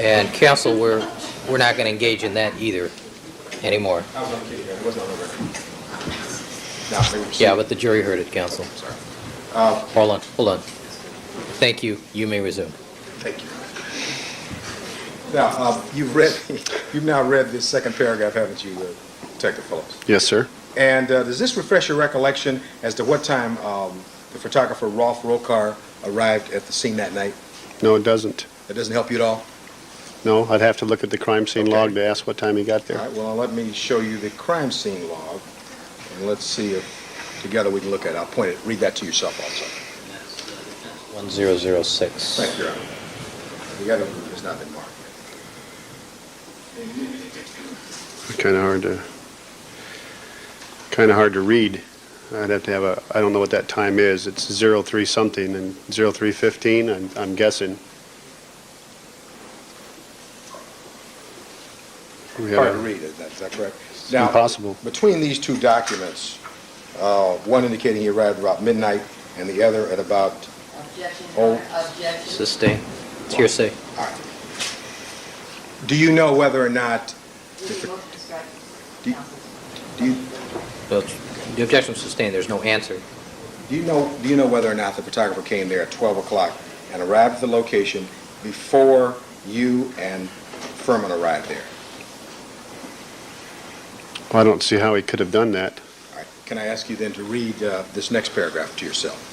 And counsel, we're not going to engage in that either anymore. I was on the video. It wasn't on the record. Now, they were Yeah, but the jury heard it, counsel. Sorry. Hold on. Thank you. You may resume. Thank you. Now, you've now read this second paragraph, haven't you, Detective Phillips? Yes, sir. And does this refresh your recollection as to what time the photographer Rolf Rokar arrived at the scene that night? No, it doesn't. That doesn't help you at all? No, I'd have to look at the crime scene Okay. log to ask what time he got All there. right, well, let me show you the crime scene log, and let's see if together we can look at it. I'll point it. Read that to yourself also. 1006. Thank you, Your Honor. The other group has not been marked Kind of hard to read. I'd have to have I don't know what that time is. It's 03 something and 03:15, I'm guessing. We yet. have Hard to a- read, is that correct? It's impossible. Between these two documents, one indicating he arrived about midnight and the other at about... Objection. Oh. Objection. Sustain. It's hearsay. All right. Do you know whether or not... Motion to strike. Do you- Counsel. Do you, Well, the objection was sustained. There's no answer. do you know whether or not the photographer came there at 12 o'clock and arrived at the location before you and Furman arrived there? I don't see how he could have done that. All right. Can I ask you then to read this next paragraph to yourself?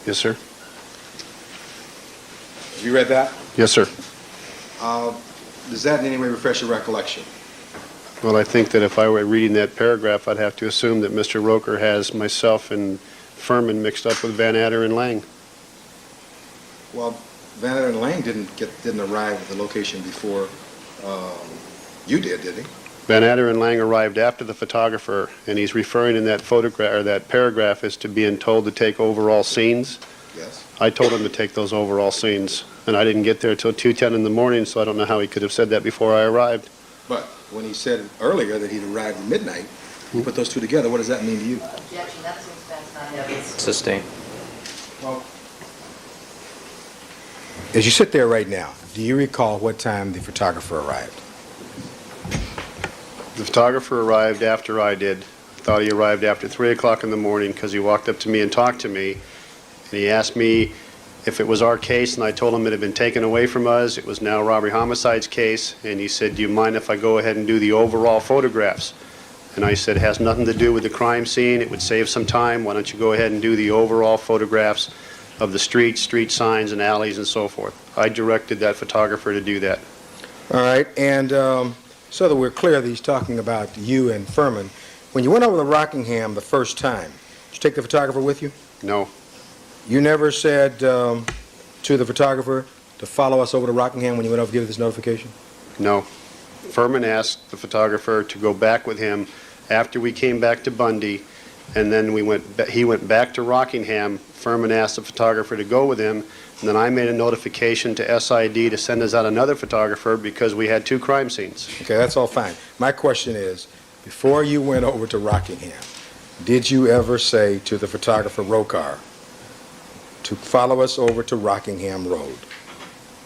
Yes, sir. Have you read that? Yes, sir. Does that in any way refresh your recollection? Well, I think that if I were reading that paragraph, I'd have to assume that Mr. Roker has myself and Furman mixed up with Van Adder and Lang. Well, Van Adder and Lang didn't arrive at the location before you did he? Van Adder and Lang arrived after the photographer, and he's referring in that photograph or that paragraph as to being told to take overall scenes. Yes. I told him to take those overall scenes, and I didn't get there till 2:10 in the morning, so I don't know how he could have said that before I arrived. But when he said earlier that he'd arrived at midnight, you put those two together, what does that mean to you? Objection. That's not evidence. Sustain. Well, as you sit there right now, do you recall what time the photographer arrived? The photographer arrived after I did. I thought he arrived after 3 o'clock in the morning because he walked up to me and talked to me, and he asked me if it was our case, and I told him it had been taken away from us. It was now robbery homicide's case, and he said, do you mind if I go ahead and do the overall photographs? And I said, it has nothing to do with the crime scene. It would save some time. Why don't you go ahead and do the overall photographs of the streets, street signs, and alleys, and so forth. I directed that photographer to do that. All right, and so that we're clear that he's talking about you and Furman, when you went over to Rockingham the first time, did you take the photographer with you? No. You never said to the photographer to follow us over to Rockingham when you went over to give this notification? No. Furman asked the photographer to go back with him after we came back to Bundy, and then he went back to Rockingham. Furman asked the photographer to go with him, and then I made a notification to SID to send us out another photographer because we had two crime scenes. Okay, that's all fine. My question is, before you went over to Rockingham, did you ever say to the photographer Rokar to follow us over to Rockingham Road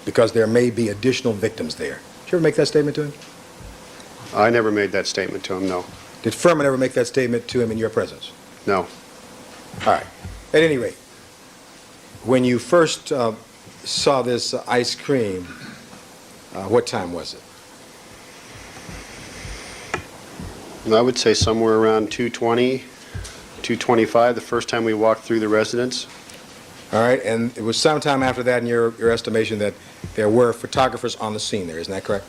because there may be additional victims there? Did you ever make that statement to him? I never made that statement to him, no. Did Furman ever make that statement to him in your presence? No. All right. At any rate, when you first saw this ice cream, what time was it? I would say somewhere around 2:20, 2:25, the first time we walked through the residence. All right, and it was sometime after that in your estimation that there were photographers on the scene there, isn't that correct?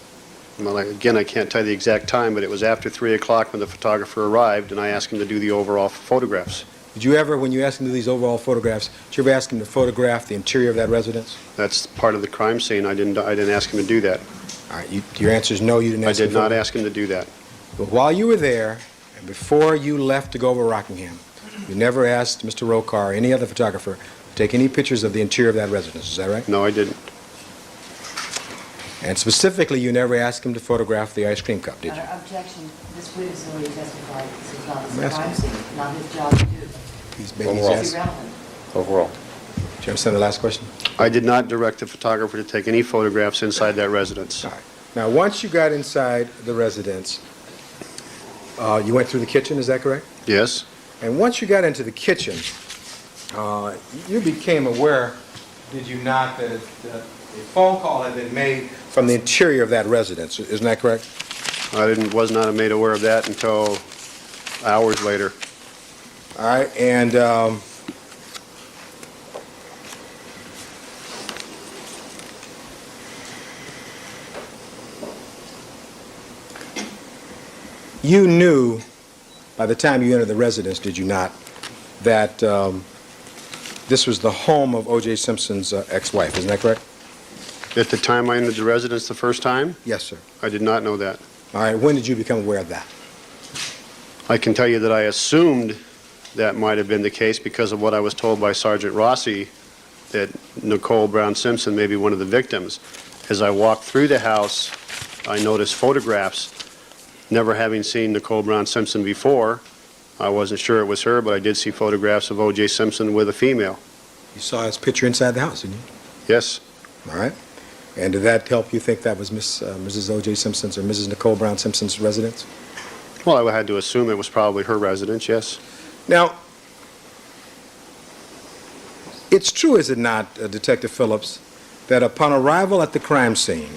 Well, again, I can't tell you the exact time, but it was after 3 o'clock when the photographer arrived, and I asked him to do the overall photographs. Did you ever, when you asked him to do these overall photographs, did you ever ask him to photograph the interior of that residence? That's part of the crime scene. I didn't ask him to do that. All right, your answer is no, you didn't I ask him did to not photograph? ask him to do that. But while you were there, and before you left to go over Rockingham, you never asked Mr. Rokar or any other photographer to take any pictures of the interior of that residence, is that right? No, I didn't. And specifically, you never asked him to photograph the ice cream cup, did you? Objection, this witness has already testified this is not I'm his crime asking. scene, not his job to do. He's Overall. It's asked. irrelevant. Overall. Do you understand the last question? I did not direct the photographer to take any photographs inside that residence. All right. Now, once you got inside the residence, you went through the kitchen, is that correct? Yes? And once you got into the kitchen, you became aware, did you not, that a phone call had been made from the interior of that residence, isn't that correct? Was not made aware of that until hours later. All right, and you knew, by the time you entered the residence, did you not, that this was the home of O.J. Simpson's ex-wife, isn't that correct? At the time I entered the residence the first time, Yes, sir. I did not know that. All right, when did you become aware of that? I can tell you that I assumed that might have been the case because of what I was told by Sergeant Rossi, that Nicole Brown Simpson may be one of the victims. As I walked through the house, I noticed photographs. Never having seen Nicole Brown Simpson before, I wasn't sure it was her, but I did see photographs of O.J. Simpson with a female. You saw his picture inside the house, didn't you? Yes, All right. And did that help you think that was Mrs. O.J. Simpson's or Mrs. Nicole Brown Simpson's residence? well, I had to assume it was probably her residence, yes. Now, it's true, is it not, Detective Phillips, that upon arrival at the crime scene,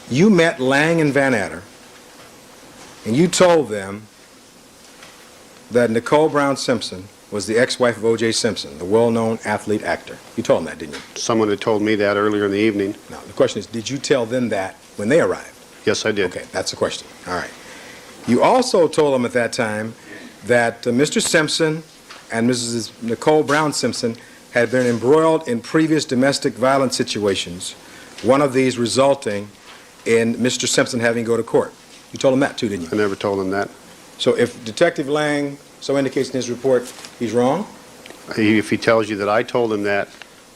you met Lang and Van Adder, and you told them that Nicole Brown Simpson was the ex-wife of O.J. Simpson, the well-known athlete actor. You told them that, didn't you? Someone had told me that earlier in the evening. Now, the question is, did you tell them that when they arrived? Yes, I did. Okay, that's the question. All right. You also told them at that time that Mr. Simpson and Mrs. Nicole Brown Simpson had been embroiled in previous domestic violence situations, one of these resulting in Mr. Simpson having to go to court. You told them that too, didn't I you? never told him that. So if Detective Lang so indicates in his report, he's wrong? If he tells you that I told him that,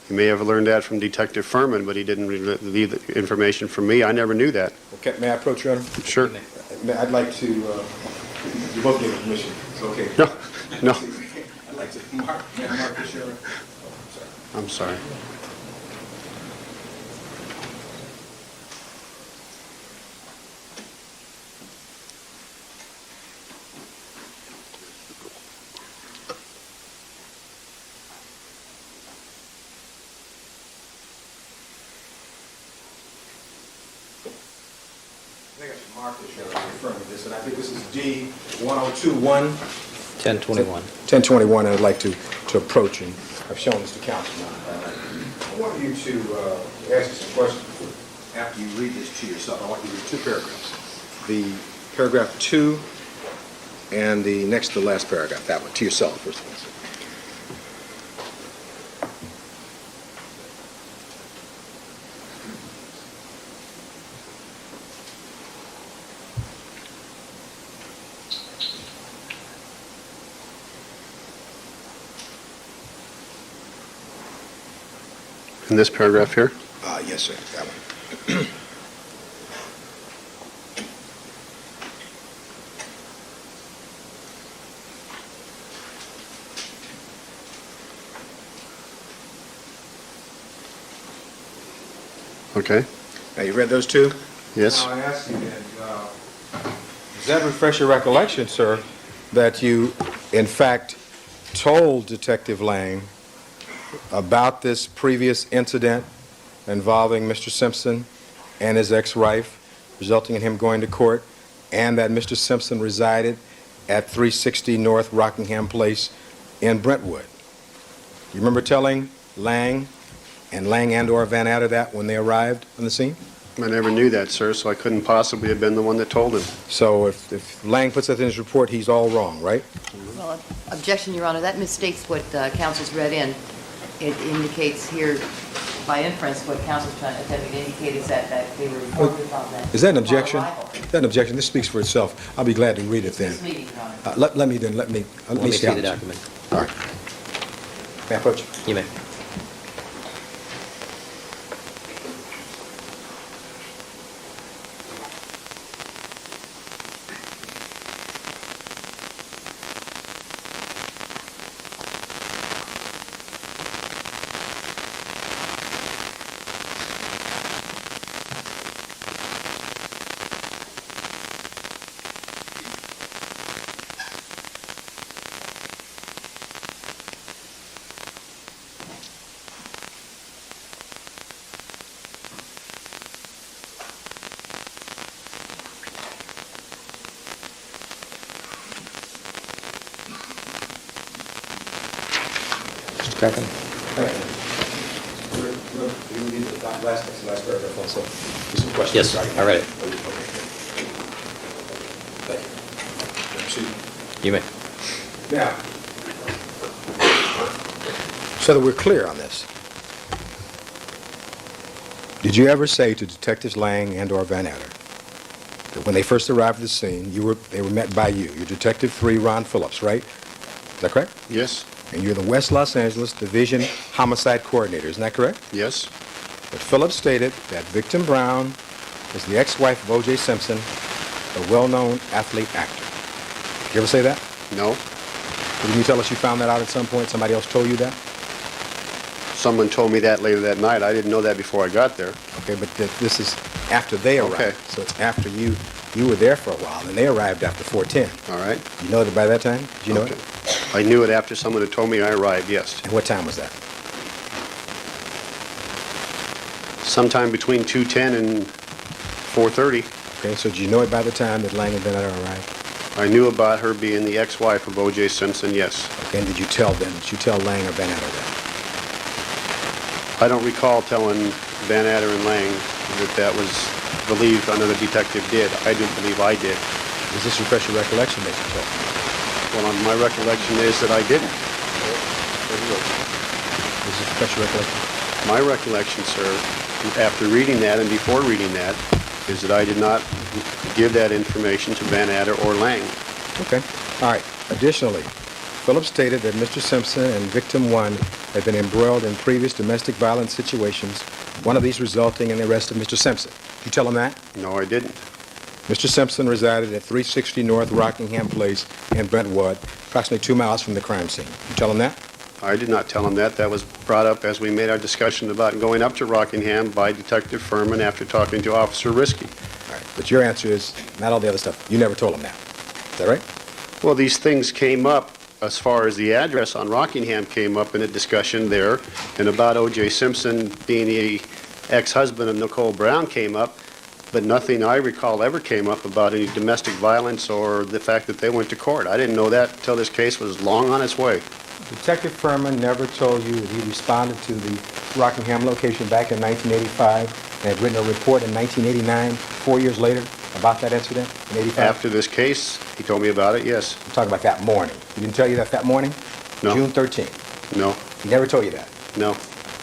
he may have learned that from Detective Furman, but he didn't leave the information from me. I never knew that. Okay, may I approach, Your Honor? Sure. I'd like to, you both give permission. It's okay. No, no, I'd like to mark this, Your Honor. I'm sorry. I think I should mark this, Your Honor, confirming this, and I think this is D1021. 1021. 1021, I'd like to approach, and I've shown this to counsel now. I want you to ask you some questions after you read this to yourself. I want you to read two paragraphs. The paragraph 2 and the next to the last paragraph, that one, to yourself, first of all. In this paragraph here? Yes, sir, that one. Okay. Now, you read those two? Yes. Now, I ask you then, does that refresh your recollection, sir, that you, in fact, told Detective Lang about this previous incident involving Mr. Simpson and his ex-wife, resulting in him going to court, and that Mr. Simpson resided at 360 North Rockingham Place in Brentwood? Do you remember telling Lang and or Van Adder that when they arrived on the scene? I never knew that, sir, so I couldn't possibly have been the one that told him. So if Lang puts that in his report, he's all wrong, right? Well, objection, Your Honor, that misstates what counsel's read in. It indicates here, by inference, what counsel's trying to indicate is that they were informed about that. Is that an objection? upon arrival. Is that an objection? This speaks for itself. I'll be glad to read it then. This meeting, Your Honor. Let me Let me see the document. All right. May I approach? You may. Mr. Carpenter? Last paragraph also. Some questions. Yes, I read it. Thank you. You may. Now, so that we're clear on this, did you ever say to Detectives Lang and or Van Adder that when they first arrived at the scene, they were met by you? You're Detective 3, Ron Phillips, right? Is that correct? Yes, And you're the West Los Angeles Division Homicide Coordinator, isn't that correct? yes, But Phillips stated that Victim Brown was the ex-wife of O.J. Simpson, a well-known athlete actor. Did you ever say that? no. Didn't you tell us you found that out at some point? Somebody else told you that? Someone told me that later that night. I didn't know that before I got there. Okay, but this is after they arrived. Okay. So it's after you were there for a while, and they arrived after 4:10. All right? You know that by that time? Did you know Okay. it? I knew it after someone had told me I arrived, yes. And what time was that? Sometime between 2:10 and 4:30. Okay, so did you know it by the time that Lang and Van Adder arrived? I knew about her being the ex-wife of O.J. Simpson, yes. Okay, and did you tell Lang or Van Adder that? I don't recall telling Van Adder and Lang that was believed another detective did. I didn't believe I did. Does this refresh your recollection that you told? Well, my recollection is that I didn't. Does this refresh your recollection? My recollection, sir, after reading that and before reading that, is that I did not give that information to Van Adder or Lang. Okay. All right. Additionally, Phillips stated that Mr. Simpson and Victim 1 had been embroiled in previous domestic violence situations, one of these resulting in the arrest of Mr. Simpson. Did you tell him that? No, I didn't. Mr. Simpson resided at 360 North Rockingham Place in Brentwood, approximately 2 miles from the crime scene. Did you tell him that? I did not tell him that. That was brought up as we made our discussion about going up to Rockingham by Detective Furman after talking to Officer Risky. All right. But your answer is not all the other stuff. You never told him that. Is that right? Well, these things came up as far as the address on Rockingham came up in a discussion there, and about O.J. Simpson being the ex-husband of Nicole Brown came up, but nothing I recall ever came up about any domestic violence or the fact that they went to court. I didn't know that until this case was long on its way. Detective Furman never told you that he responded to the Rockingham location back in 1985 and had written a report in 1989, 4 years later, about that incident in 85? After this case, he told me about it, yes. I'm talking about that morning. He didn't tell you that morning? No. June 13th. No, He never told you that. no.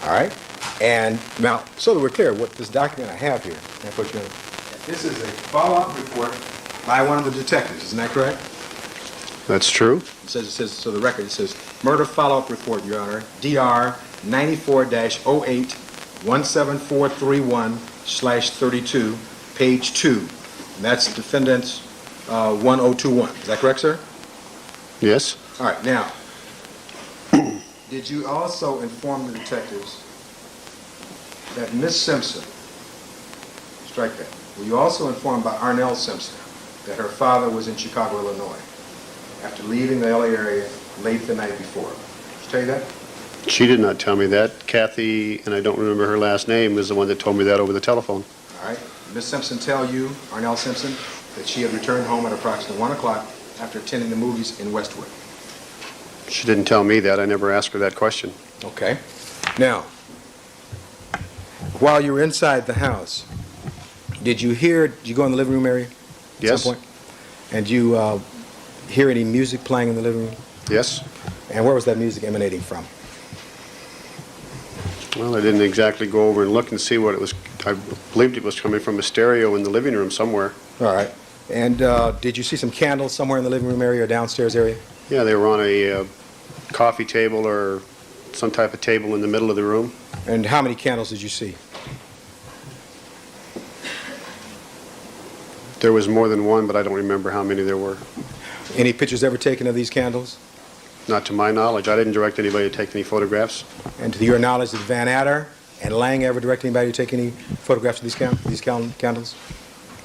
All right? And now, so that we're clear, what this document I have here, this is a follow-up report by one of the detectives, isn't that correct? That's true. It says, so the record, it says, murder follow-up report, Your Honor, DR 94-08-17431/32, page 2. And that's defendant's 1021. Is that correct, sir? Yes. All right, now, did you also inform the detectives that Miss Simpson, strike that, were you also informed by Arnell Simpson that her father was in Chicago, Illinois, after leaving the LA area late the night before? Did she tell you that? She did not tell me that. Kathy, and I don't remember her last name, is the one that told me that over the telephone. All right. Miss Simpson tell you, Arnell Simpson, that she had returned home at approximately 1 o'clock after attending the movies in Westwood? She didn't tell me that. I never asked her that question. Okay. Now, while you were inside the house, Did you go in the living room area at Yes. some point? And you hear any music playing in the living room? Yes. And where was that music emanating from? Well, I didn't exactly go over and look and see what it was. I believed it was coming from a stereo in the living room somewhere. All right. And did you see some candles somewhere in the living room area or downstairs area? Yeah, they were on a coffee table or some type of table in the middle of the room. And how many candles did you see? There was more than one, but I don't remember how many there were. Any pictures ever taken of these candles? Not to my knowledge. I didn't direct anybody to take any photographs. And to your knowledge, did Van Adder and Lang ever direct anybody to take any photographs of these candles?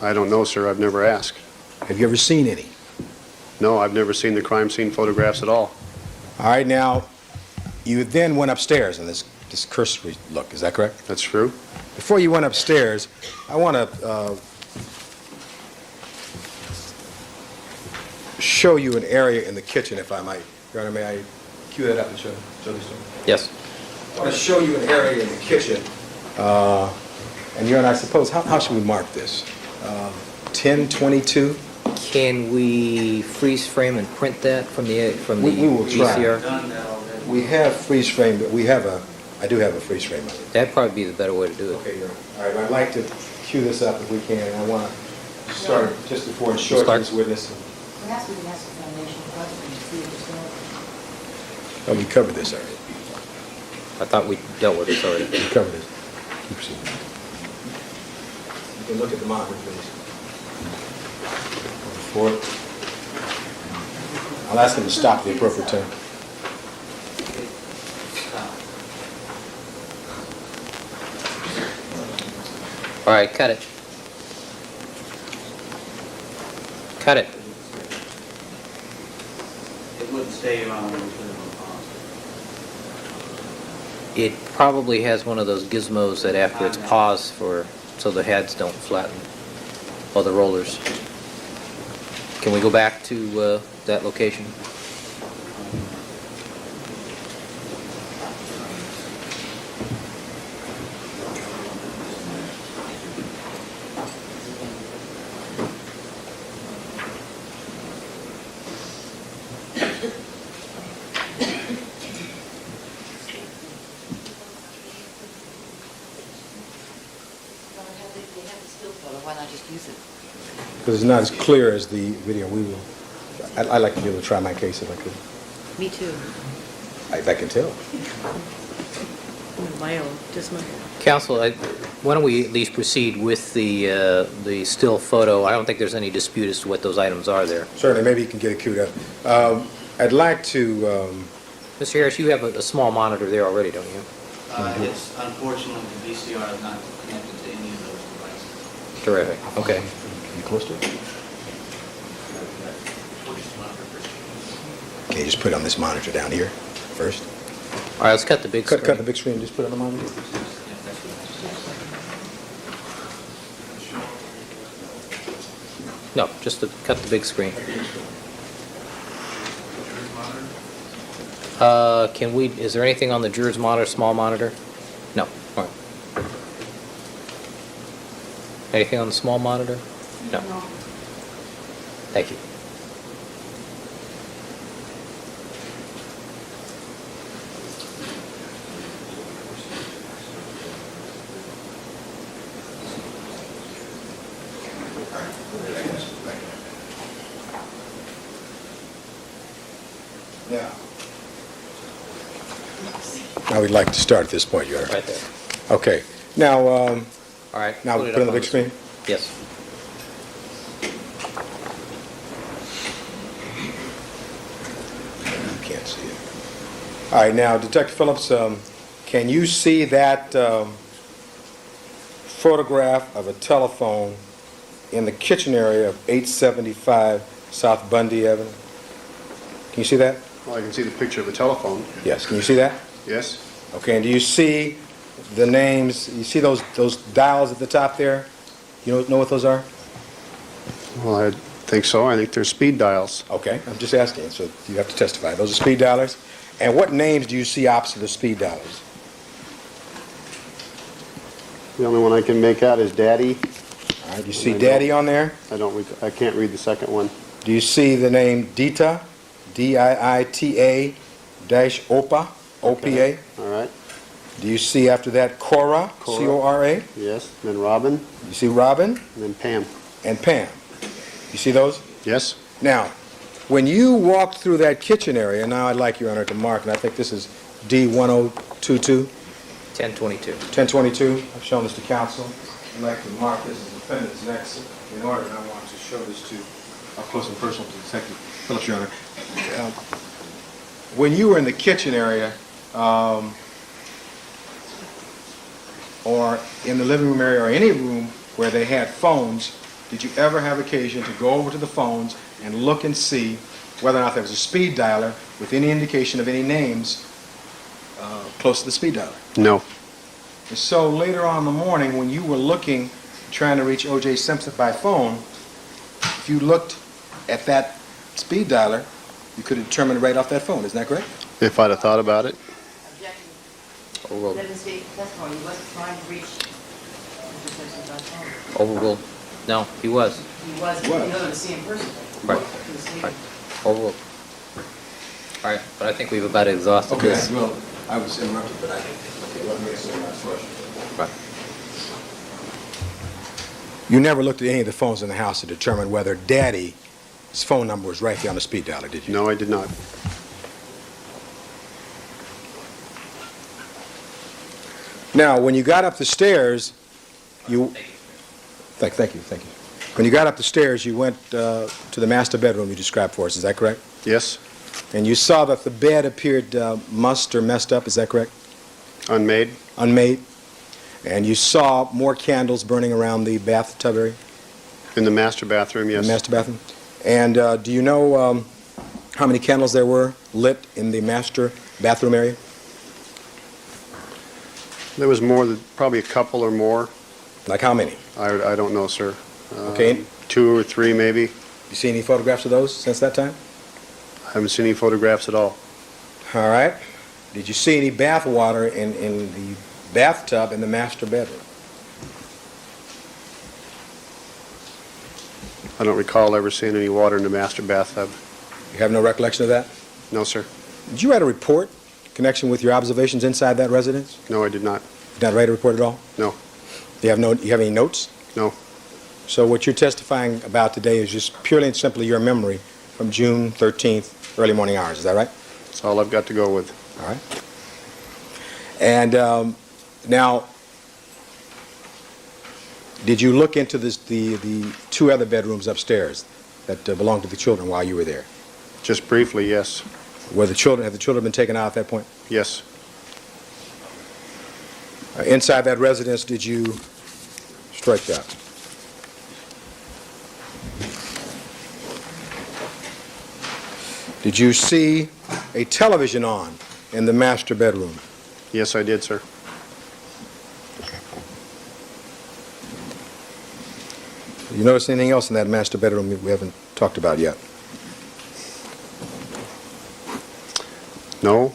I don't know, sir. I've never asked. Have you ever seen any? No, I've never seen the crime scene photographs at all. All right, now, you then went upstairs in this cursory look, is that correct? That's true. Before you went upstairs, I want to show you an area in the kitchen, if I might. Your Honor, may I cue that up and show this to you? Yes. I want to show you an area in the kitchen. And Your Honor, I suppose, how should we mark this? 1022? Can we freeze frame and print that from the We will try. VCR? We have freeze frame, but I do have a freeze frame of it. That'd probably be the better way to do it. Okay, Your Honor. All right, I'd like to cue this up if we can. I want to start just before and short Start. this witness. Perhaps we can ask the foundation question to see if there's no... Oh, we covered this already. I thought we dealt with this already. We covered this. Keep proceeding. You can look at the monitor, please. Forward. I'll ask him to stop at the appropriate time. All right, cut it. Cut it. It wouldn't stay on. It probably has one of those gizmos that after it's paused so the heads don't flatten, or the rollers. Can we go back to that location? Why not just use it? Because it's not as clear as the video. I'd like to be able to try my case if I could. Me too. If I can tell. My own, just my... Counsel, why don't we at least proceed with the still photo? I don't think there's any dispute as to what those items are there. Certainly, maybe you can get it queued up. I'd like to, Mr. Harris, you have a small monitor there already, don't you? It's unfortunately the VCR is not connected to any of those devices. Terrific. Okay. you close to it? Okay, just put it on this monitor down here first. All right, let's cut the big screen. Cut the big screen, just put it on the monitor. No, just cut the big screen. Is there anything on the juror's monitor, small monitor? No. All right. Anything on the small monitor? No. Thank you. Now we'd like to start at this point, Your Honor. Right there. Okay. Now, All right. now put it on the big screen. Yes. You can't see it. All right, now, Detective Phillips, can you see that photograph of a telephone in the kitchen area of 875 South Bundy Avenue? Can you see that? Well, I can see the picture of a telephone. Yes. Can you see that? Yes? Okay, and do you see the names, you see those dials at the top there? You know what those are? Well, I think so. I think they're speed dials. Okay, I'm just asking, so you have to testify. Those are speed dialers? And what names do you see opposite the speed dialers? The only one I can make out is Daddy. All right, you see Daddy on there? I can't read the second one. Do you see the name Dita, D-I-I-T-A dash Opa, O-P-A? All right, Do you see after that Cora, Cora. C-O-R-A? yes. Then Robin, You see Robin and then Pam. and Pam. You see those? Yes? Now, when you walked through that kitchen area, now I'd like Your Honor to mark, and I think this is D1022, 1022. 1022. I've shown this to counsel. I'd like to mark this as defendant's next in order, and I want to show this to up close and personal to Detective Phillips, Your Honor. When you were in the kitchen area, or in the living room area, or any room where they had phones, did you ever have occasion to go over to the phones and look and see whether or not there was a speed dialer with any indication of any names close to the speed dialer? No. And so later on in the morning, when you were looking, trying to reach O.J. Simpson by phone, if you looked at that speed dialer, you could determine right off that phone. Isn't that correct? If I'd have thought about it. Objection. Overruled. That is the testimony. He wasn't trying to reach Mr. Simpson by phone. Overruled. No, he was. He was, you know, to see him personally. Right. He was sleeping. Right. Overruled. All right, but I think we've about exhausted this. well, I was interrupted, but okay, let me answer that first. Right. You never looked at any of the phones in the house to determine whether Daddy's phone number was right there on the speed dialer, did you? No, I did not. Now, when you got up the stairs, you... Thank you. When you got up the stairs, you went to the master bedroom you described for us, is that correct? Yes? And you saw that the bed appeared mussed or messed up, is that correct? Unmade? Unmade? And you saw more candles burning around the bathtub area? In the master bathroom, yes. The master bathroom? And do you know how many candles there were lit in the master bathroom area? There was more, probably a couple or more. Like how many? I don't know, sir. Okay. 2 or 3 maybe. You see any photographs of those since that time? I haven't seen any photographs at all. All right. Did you see any bath water in the bathtub in the master bedroom? I don't recall ever seeing any water in the master bathtub. You have no recollection of that? No, sir. Did you write a report in connection with your observations inside that residence? No, I did not. Did not write a report at all? No. You have any notes? No. So what you're testifying about today is just purely and simply your memory from June 13th, early morning hours. Is that right? That's all I've got to go with. All right. And now, did you look into the 2 other bedrooms upstairs that belonged to the children while you were there? Just briefly, yes. Have the children been taken out at that point? Yes. Inside that residence, did you strike that? Did you see a television on in the master bedroom? Yes, I did, sir. You notice anything else in that master bedroom we haven't talked about yet? No.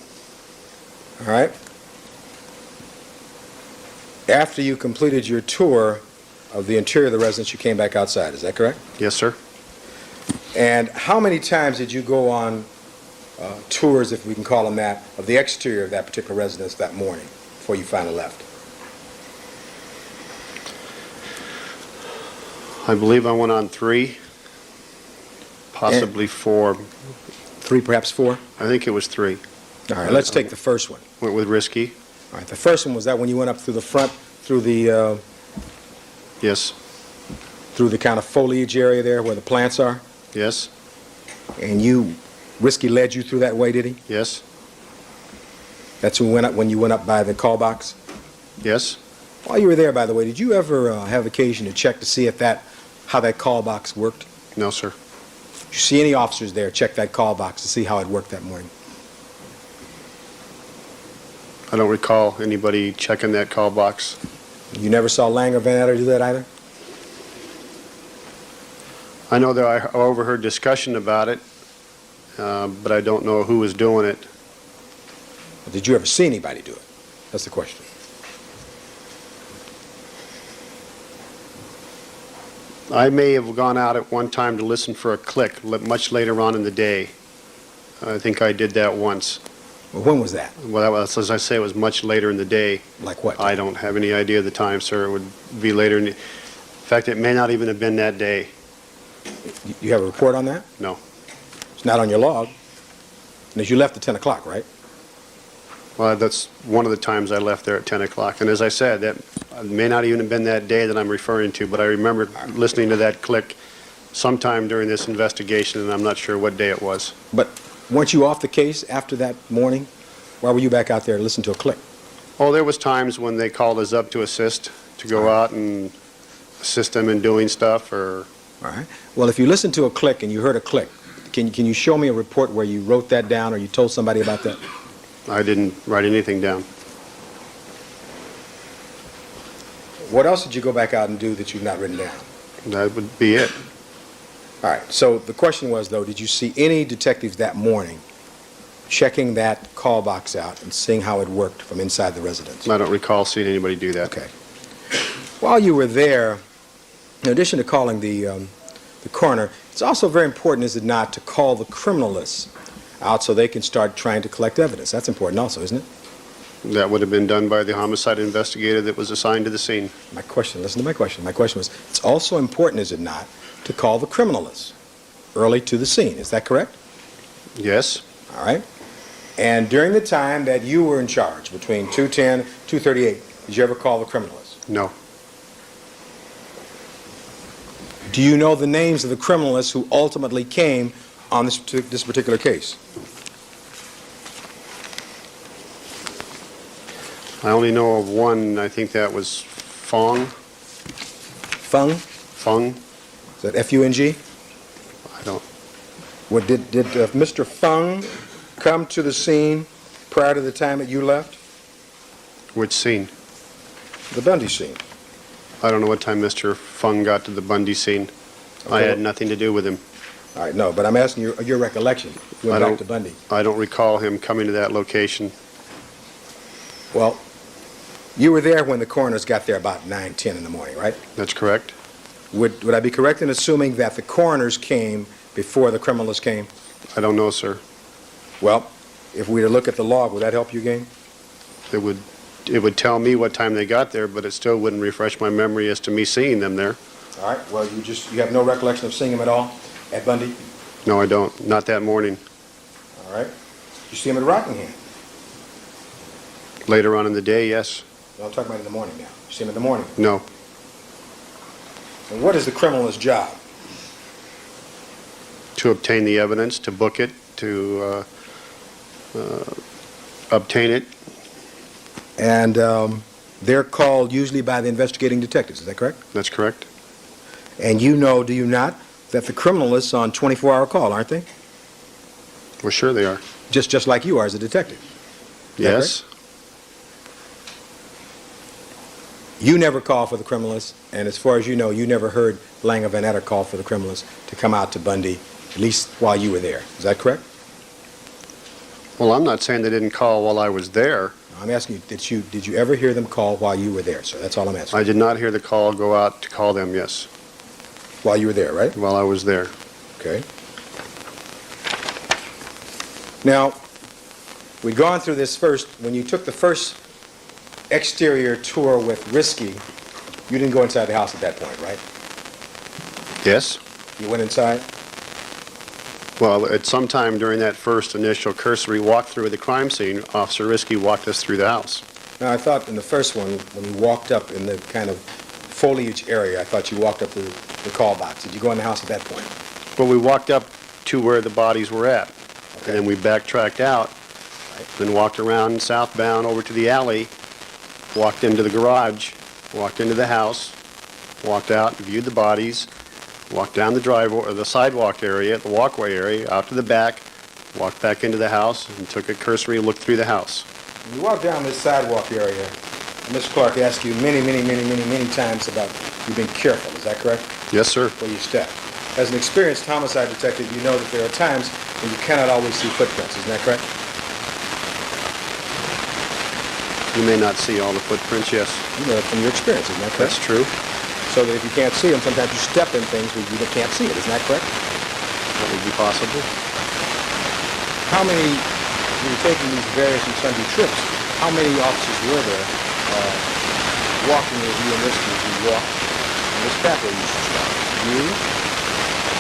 All right. After you completed your tour of the interior of the residence, you came back outside. Is that correct? Yes, sir. And how many times did you go on tours, if we can call them that, of the exterior of that particular residence that morning before you finally left? I believe I went on 3, possibly 4. 3, perhaps 4? I think it was 3. All right, let's take the first one. Went with Risky. All right, the first one was that when you went up through the front, through the Yes. through the kind of foliage area there where the plants are, Yes. and Risky led you through that way, did he? Yes. That's when you went up by the call box? Yes. While you were there, by the way, did you ever have occasion to check to see how that call box worked? No, sir. Did you see any officers there check that call box to see how it worked that morning? I don't recall anybody checking that call box. You never saw Lang or Van Etter do that either? I know that I overheard discussion about it, but I don't know who was doing it. Did you ever see anybody do it? That's the question. I may have gone out at one time to listen for a click much later on in the day. I think I did that once. Well, when was that? Well, that was, as I say, it was much later in the day. Like what? I don't have any idea of the time, sir. It would be later in fact, it may not even have been that day. You have a report on that? No. It's not on your log. And you left at 10 o'clock, right? Well, that's one of the times I left there at 10 o'clock. And as I said, that may not even have been that day that I'm referring to, but I remember listening to that click sometime during this investigation, and I'm not sure what day it was. But weren't you off the case after that morning? Why were you back out there to listen to a click? Oh, there was times when they called us up to assist, to go out and assist them in doing stuff, or... All right. Well, if you listened to a click and you heard a click, can you show me a report where you wrote that down or you told somebody about that? I didn't write anything down. What else did you go back out and do that you've not written down? That would be it. All right. So the question was, though, did you see any detectives that morning checking that call box out and seeing how it worked from inside the residence? I don't recall seeing anybody do that. Okay. While you were there, in addition to calling the coroner, it's also very important, is it not, to call the criminalists out so they can start trying to collect evidence. That's important also, isn't it? That would have been done by the homicide investigator that was assigned to the scene. My question, listen to my question. My question was, it's also important, is it not, to call the criminalists early to the scene. Is that correct? Yes. All right. And during the time that you were in charge, between 2:10 and 2:38, did you ever call the criminalists? No. Do you know the names of the criminalists who ultimately came on this particular case? I only know of one. I think that was Fung. Fung? Fung? Is that F-U-N-G? I don't. What, did Mr. Fung come to the scene prior to the time that you left? Which scene? The Bundy scene. I don't know what time Mr. Fung got to the Bundy scene. I Okay. had nothing to do with him. All right, no, but I'm asking your recollection. You went I back don't- to Bundy. I don't recall him coming to that location. Well, you were there when the coroners got there about 9:10 in the morning, right? That's correct. Would I be correct in assuming that the coroners came before the criminalists came? I don't know, sir. Well, if we were to look at the log, would that help you, Gang? It would tell me what time they got there, but it still wouldn't refresh my memory as to me seeing them there. All right, well, you have no recollection of seeing him at all at Bundy? No, I don't. Not that morning. All right. You see him at Rockingham? Later on in the day, yes. No, I'm talking about in the morning now. You see him in the morning. No. And what is the criminalist's job? To obtain the evidence, to book it, to obtain it. And they're called usually by the investigating detectives, is that correct? That's correct. And you know, do you not, that the criminalists are on 24-hour call, aren't they? Well, sure they are. Just like you are as a detective. Is that Yes. You never call for the criminalists, and as far as you know, you never heard Langer Van Etter call for the criminalists to come out to Bundy, at least while you were there. Is that correct? Well, I'm not saying they didn't call while I was there. I'm asking you, did you ever hear them call while you were there, sir? That's all I'm asking. I did not hear the call go out to call them, yes, While you were there, right? while I was there. Okay. Now, we've gone through this first. When you took the first exterior tour with Risky, you didn't go inside the house at that point, right? Yes? You went inside? Well, at some time during that first initial cursory walkthrough of the crime scene, Officer Risky walked us through the house. Now, I thought in the first one, when you walked up in the kind of foliage area, I thought you walked up to the call box. Did you go in the house at that point? Well, we walked up to where the bodies were at, Okay. and then we backtracked out, then walked around southbound over to the alley, walked into the garage, walked into the house, walked out, viewed the bodies, walked down the driveway, or the sidewalk area, the walkway area, out to the back, walked back into the house, and took a cursory look through the house. When you walked down this sidewalk area, Mr. Clark asked you many times about you being careful. Is that correct? Yes, sir. Where you step. As an experienced homicide detective, you know that there are times when you cannot always see footprints. Isn't that correct? You may not see all the footprints, yes. You know that from your experience. Isn't that correct? That's true. so that if you can't see them, sometimes you step in things where you can't see it. Isn't that correct? That would be possible. How many, you were taking these various and sundry trips, how many officers were there walking with you in this as you walked in this pathway you described? You,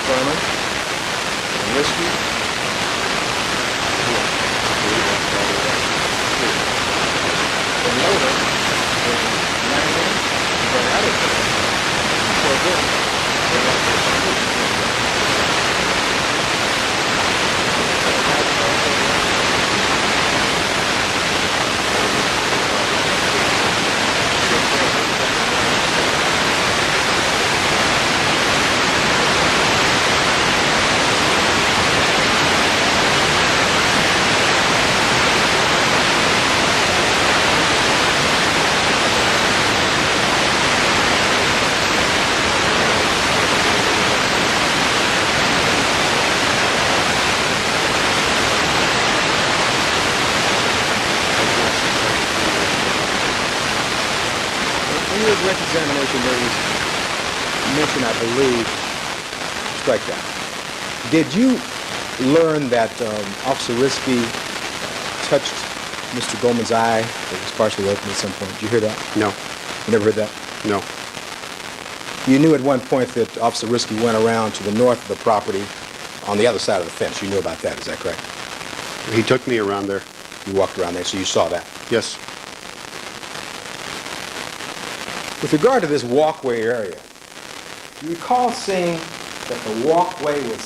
Furman, and Whiskey. And later, in Lansing, and other things, before then, they went to the street. Direct examination, there was mention, I believe, strike that. Did you learn that Officer Risky touched Mr. Goldman's eye that was partially open at some point? Did you hear that? No. You never heard that? No. You knew at one point that Officer Risky went around to the north of the property on the other side of the fence. You knew about that, is that correct? He took me around there. You walked around there, so you saw that. Yes. With regard to this walkway area, do you recall seeing that the walkway was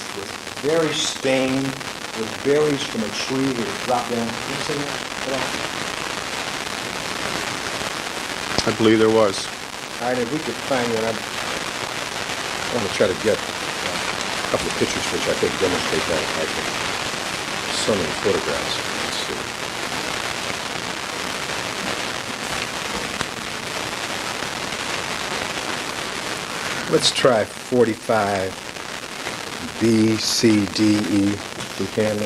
very stained with berries from a tree that had dropped down? Have you seen that at all? I believe there was. All right, if we could find that, I want to try to get a couple of pictures which I think demonstrate that if I can. So many photographs. Let's see. Let's try 45 B, C, D, E, if we can.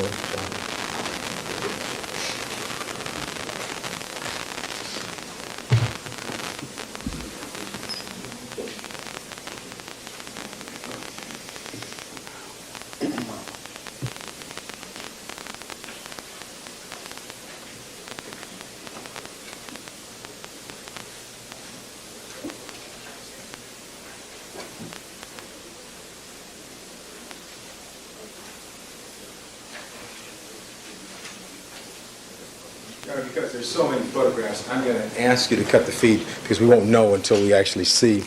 Because there's so many photographs, I'm going to ask you to cut the feed because we won't know until we actually see.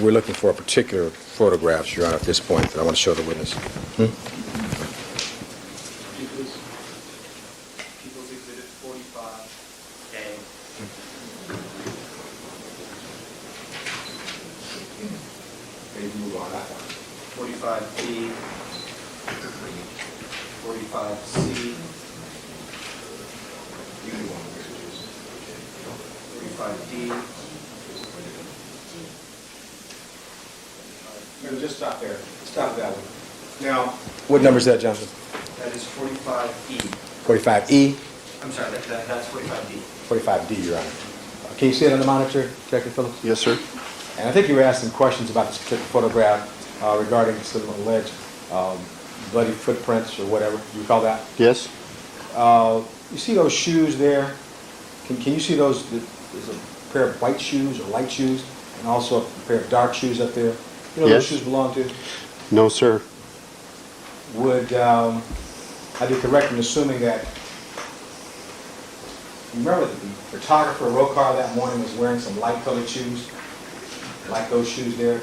We're looking for a particular photographs, Your Honor, at this point that I want to show the witness. People's Exhibit 45A. 45B. 45C. 45D. Just stop there. Stop at that one. Now, what number is that, Johnson? That is 45E. 45E? I'm sorry, that's 45D. 45D, Your Honor. Can you see it on the monitor, Detective Phillips? Yes, sir. And I think you were asking questions about this particular photograph regarding some alleged bloody footprints or whatever. You recall that? Yes. You see those shoes there? Can you see those? There's a pair of white shoes or light shoes and also a pair of dark shoes up there. You know Yes. those shoes belong to? No, sir. Would I be correct in assuming that, you remember that the photographer Rokar that morning was wearing some light colored shoes? Like those shoes there?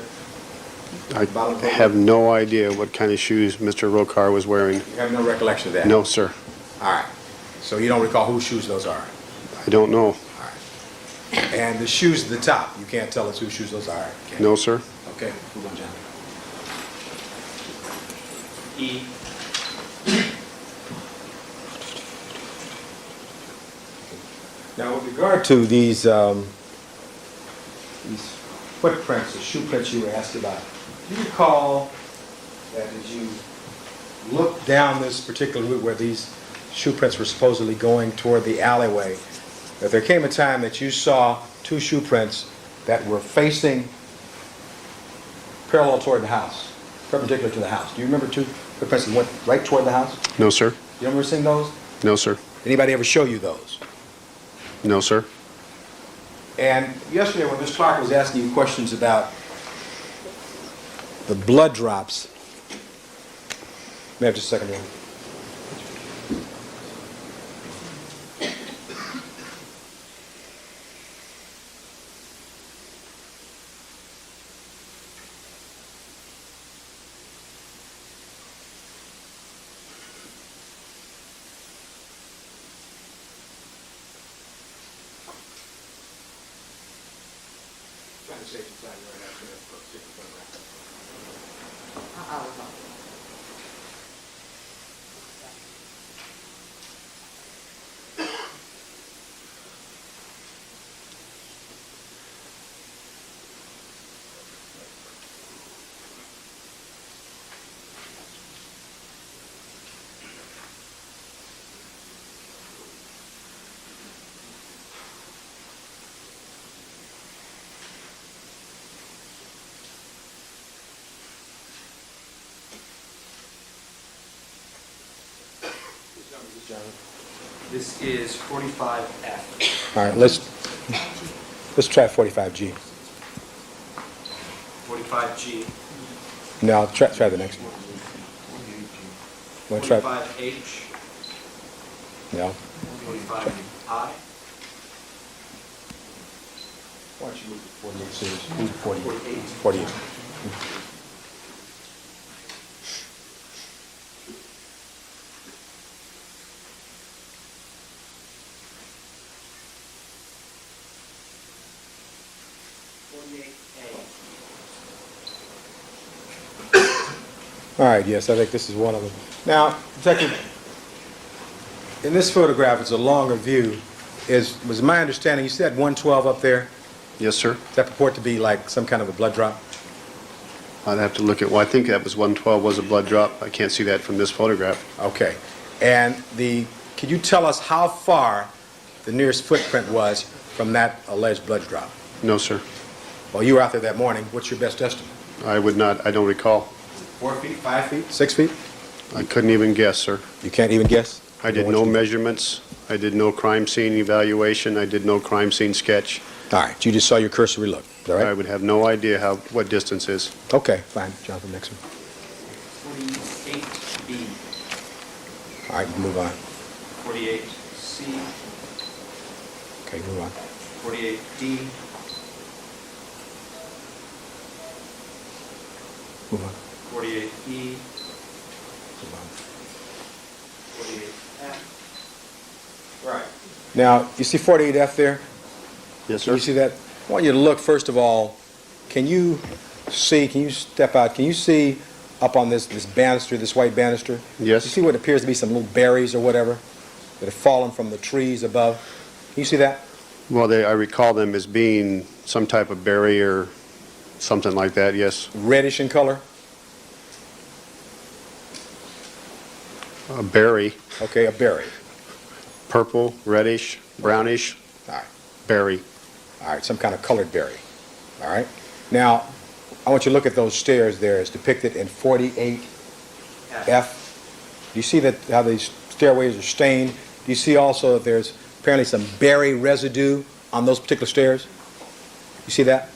I have no idea what kind of shoes Mr. Rokar was wearing. You have no recollection of that? No, sir. All right. So you don't recall whose shoes those are? I don't know. All right. And the shoes at the top, you can't tell us whose shoes those are? Okay. No, sir. Okay, move on, John. E. Now, with regard to these footprints, the shoe prints you were asked about, do you recall that as you looked down this particular route where these shoe prints were supposedly going toward the alleyway, that there came a time that you saw two shoe prints that were facing parallel toward the house, perpendicular to the house. Do you remember two footprints that went right toward the house? No, sir. You remember seeing those? No, sir. Anybody ever show you those? No, sir. And yesterday when Ms. Clark was asking you questions about the blood drops, may I have just a second here? This is 45F. All right, let's try 45G. 45G. No, try the next one. Want to try? 45H. No. 45I. Why don't you move to 48 series? Move to 48. 48. All right, yes, I think this is one of them. Now, Detective, in this photograph, it's a longer view. Was my understanding, you said 112 up there? Yes, sir. Does that purport to be like some kind of a blood drop? I'd have to look at, well, I think that was 112 was a blood drop. I can't see that from this photograph. Okay. And could you tell us how far the nearest footprint was from that alleged blood drop? No, sir. Well, you were out there that morning. What's your best estimate? I would not, I don't recall. 4 feet, 5 feet, 6 feet? I couldn't even guess, sir. You can't even guess? I did no measurements. I did no crime scene evaluation. I did no crime scene sketch. All right, you just saw your cursory look, is that I right? would have no idea what distance is. Okay, fine. Jonathan, next one. 48B. All right, move on. 48C. Okay, move on. 48D. Move on. 48E. Move on. 48F. Right. Now, you see 48F there? Yes, Can sir. you see that? I want you to look, first of all, can you step out, can you see up on this banister, this white banister? Yes. You see what appears to be some little berries or whatever that have fallen from the trees above? Can you see that? Well, I recall them as being some type of berry or something like that, yes. Reddish in color? A berry, Okay, a berry. purple, reddish, brownish, All right. berry. All right, some kind of colored berry. All right. Now, I want you to look at those stairs there as depicted in 48F. Do you see that how these stairways are stained? Do you see also that there's apparently some berry residue on those particular stairs? You see that?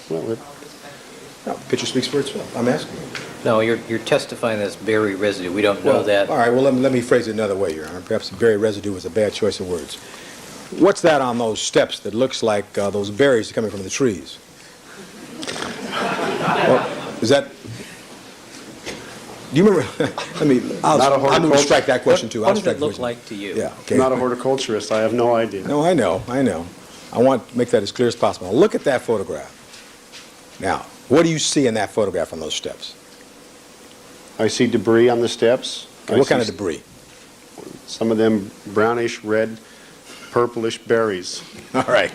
Well, No, the picture speaks for itself. I'm asking. No, you're testifying that's berry residue. We don't know that. All right, well, let me phrase it another way, Your Honor. Perhaps berry residue was a bad choice of words. What's that on those steps that looks like those berries coming from the trees? Well, is that... Do you remember... I'll move to strike that question, too. What I'll does strike it the look question. like to you? Yeah, okay. I'm not a horticulturist. I have no idea. No, I know. I want to make that as clear as possible. Now, look at that photograph. Now, what do you see in that photograph on those steps? I see debris on the steps. I What kind see of debris? Some of them brownish, red, purplish berries. All right.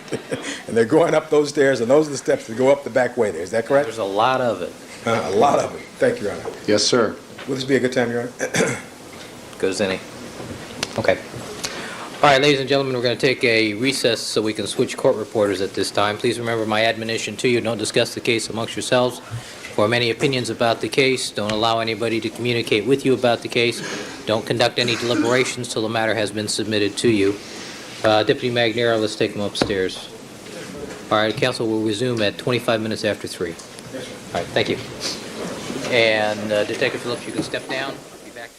And they're going up those stairs, and those are the steps that go up the back way there. Is that correct? There's a lot of it. A lot of it. Thank you, Your Honor. Yes, sir. Will this be a good time, Your Honor? Good as any. Okay. All right, ladies and gentlemen, we're going to take a recess so we can switch court reporters at this time. Please remember my admonition to you, don't discuss the case amongst yourselves Form any opinions about the case. Don't allow anybody to communicate with you about the case. Don't conduct any deliberations till the matter has been submitted to you. Deputy Magnero, let's take him upstairs. All right, council will resume at 25 minutes after 3. All right, thank you. And Detective Phillips, you can step down. Be back.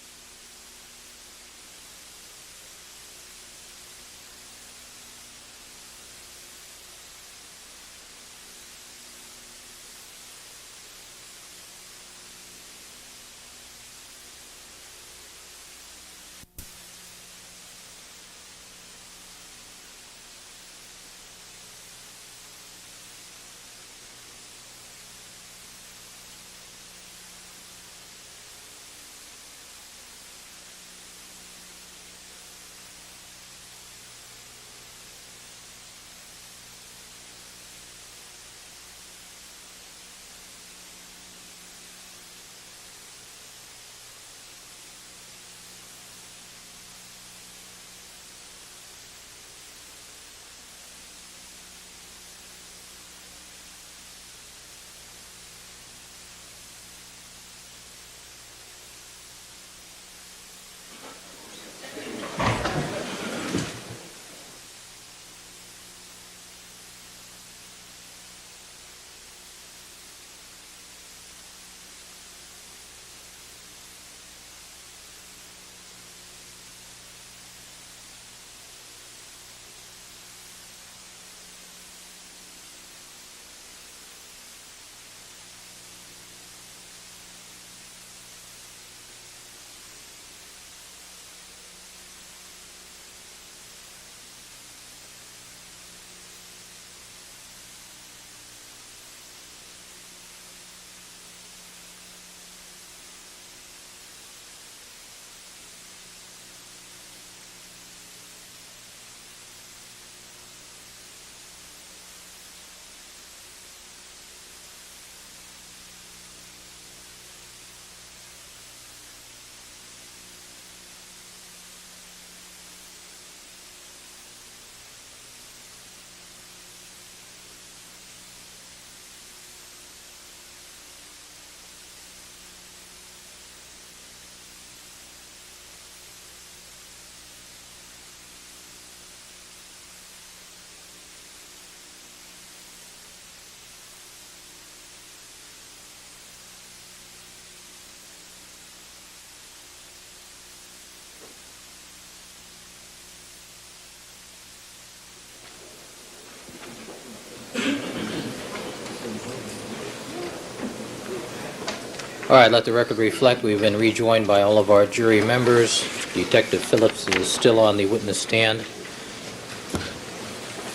All right, let the record reflect we've been rejoined by all of our jury members. Detective Phillips is still on the witness stand.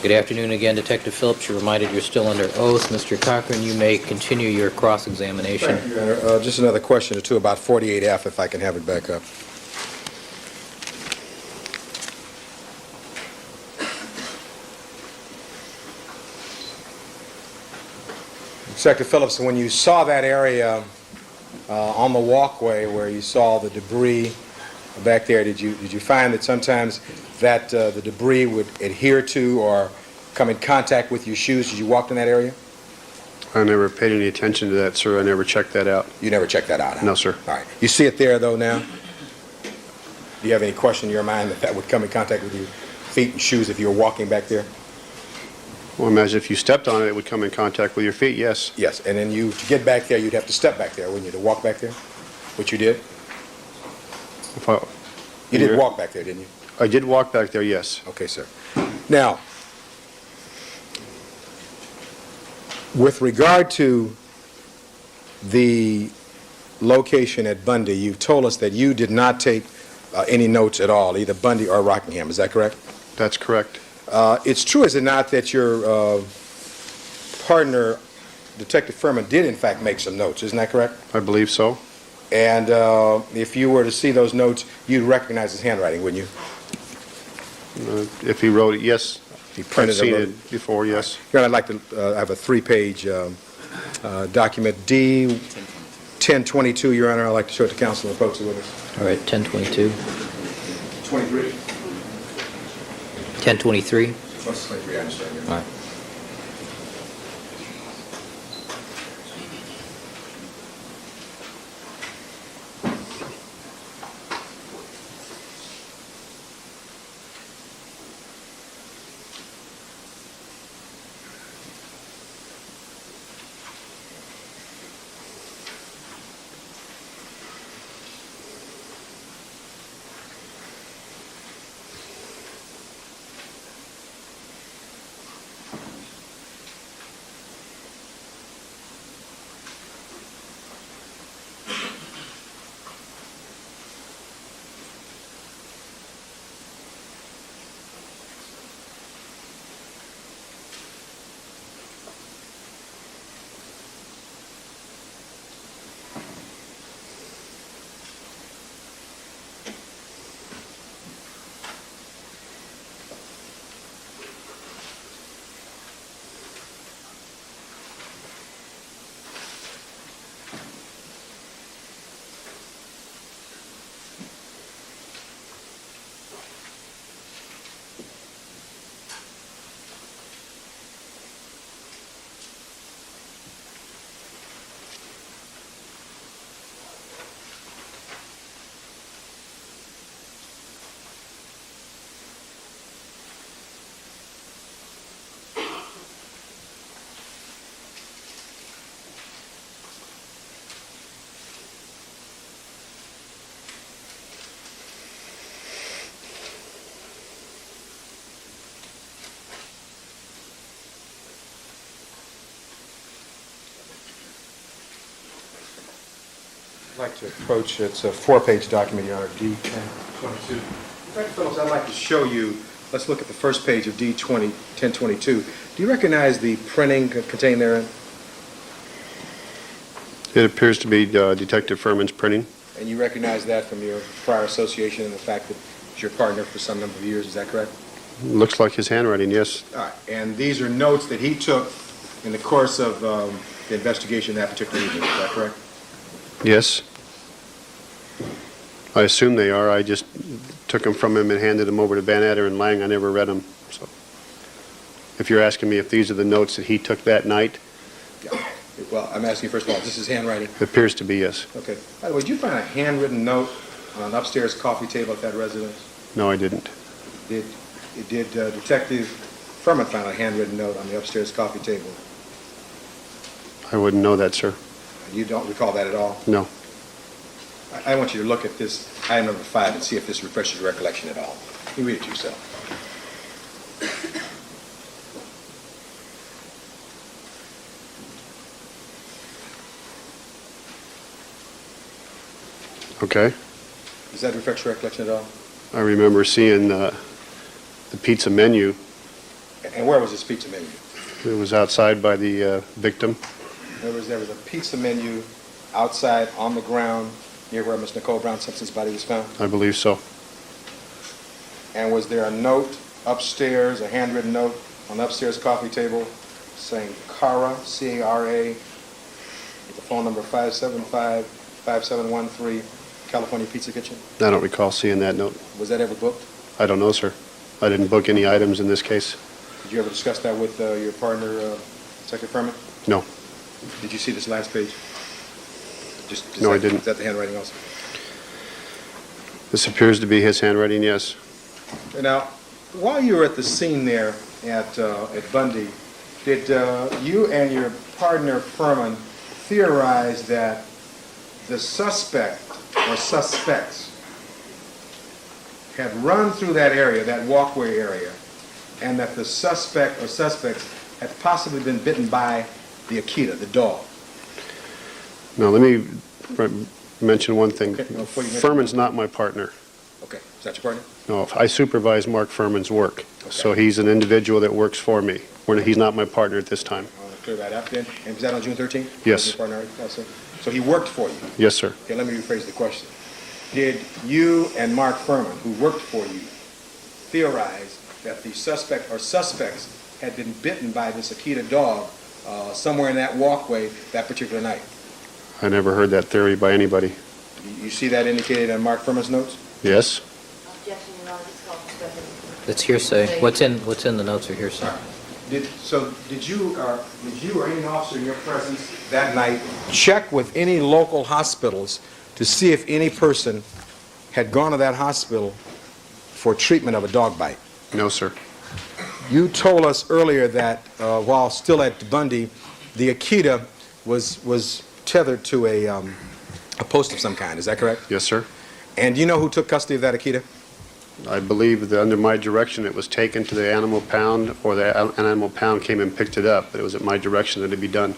Good afternoon again, Detective Phillips. You're reminded you're still under oath. Mr. Cochran, you may continue your cross-examination. Thank you, Your Honor. Just another question or two about 48F, if I can have it back up. Detective Phillips, when you saw that area on the walkway where you saw the debris back there, did you find that sometimes that the debris would adhere to or come in contact with your shoes as you walked in that area? I never paid any attention to that, sir. I never checked that out. You never checked that out, huh? No, sir. All right. You see it there, though, now? Do you have any question in your mind that that would come in contact with your feet and shoes if you were walking back there? Well, imagine if you stepped on it, it would come in contact with your feet, yes. Yes, and then to get back there, you'd have to step back there, wouldn't you, to walk back there? Which you did? You did walk back there, didn't you? I did walk back there, yes. Okay, sir. Now, with regard to the location at Bundy, you've told us that you did not take any notes at all, either Bundy or Rockingham. Is that correct? That's correct. It's true, is it not, that your partner, Detective Furman, did in fact make some notes. Isn't that correct? I believe so. And if you were to see those notes, you'd recognize his handwriting, wouldn't you? If he wrote it, yes. He printed I've seen it. it before, yes. Your Honor, I'd like to have a 3-page document, D 1022, Your Honor. I'd like to show it to counsel and folks with us. All right, 1022. 23. 1023. 23, I understand. All right. I'd like to approach, it's a 4-page document, Your Honor, D-1022. Dr. Phillips, I'd like to show you, let's look at the first page of D-1022. Do you recognize the printing contained therein? It appears to be Detective Furman's printing. And you recognize that from your prior association and the fact that he's your partner for some number of years, is that correct? Looks like his handwriting, yes. All right, and these are notes that he took in the course of the investigation that particular evening, is that correct? Yes. I assume they are. I just took them from him and handed them over to Van Adder and Lang. I never read them. So, if you're asking me if these are the notes that he took that night, Yeah. Well, I'm asking you first of all, is this his handwriting? it appears to be yes. Okay. By the way, did you find a handwritten note on an upstairs coffee table at that residence? No, I didn't. Did Detective Furman find a handwritten note on the upstairs coffee table? I wouldn't know that, sir. You don't recall that at all? No. I want you to look at this item number 5 and see if this refreshes your recollection at all. You read it to yourself. Okay. Does that refresh your recollection at all? I remember seeing the pizza menu. And where was this pizza menu? It was outside by the victim. There was a pizza menu outside on the ground near where Miss Nicole Brown Simpson's body was found. I believe so. And was there a note upstairs, a handwritten note on the upstairs coffee table saying Cara, C-A-R-A, with the phone number 575-5713, California Pizza Kitchen? I don't recall seeing that note. Was that ever booked? I don't know, sir. I didn't book any items in this case. Did you ever discuss that with your partner, Detective Furman? No. Did you see this last page? No, I didn't. Is that the handwriting also? This appears to be his handwriting, yes. Now, while you were at the scene there at Bundy, did you and your partner Furman theorize that the suspect or suspects had run through that area, that walkway area, and that the suspect or suspects had possibly been bitten by the Akita, the dog? Now, let me mention one thing. Okay, well, before you mention- Furman's not my partner. Okay, is that your partner? No, I supervise Mark Furman's work. Okay. So he's an individual that works for me. He's not my partner at this time. I want to clear that up then. And was that on June 13th? Yes. Your partner also? So he worked for you? Yes, sir. Okay, let me rephrase the question. Did you and Mark Furman, who worked for you, theorize that the suspect or suspects had been bitten by this Akita dog somewhere in that walkway that particular night? I never heard that theory by anybody. You see that indicated in Mark Furman's notes? Yes? Objection, Your Honor, this call for speculation. It's hearsay. What's in the notes are hearsay. Did you or any officer in your presence that night check with any local hospitals to see if any person had gone to that hospital for treatment of a dog bite? No, sir. You told us earlier that while still at Bundy, the Akita was tethered to a post of some kind. Is that correct? Yes, sir. And do you know who took custody of that Akita? I believe that under my direction it was taken to the animal pound, or the animal pound came and picked it up, but it was at my direction that it be done.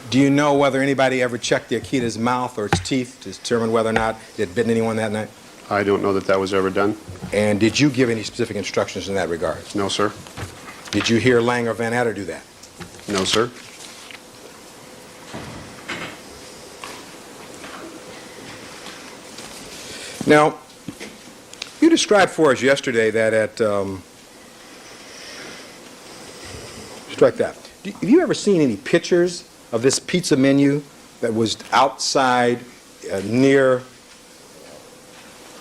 Do you know whether anybody ever checked the Akita's mouth or its teeth to determine whether or not it had bitten anyone that night? I don't know that that was ever done. And did you give any specific instructions in that regard? No, sir. Did you hear Lang or Van Adder do that? No, sir. Now, you described for us yesterday that at strike that. Have you ever seen any pictures of this pizza menu that was outside near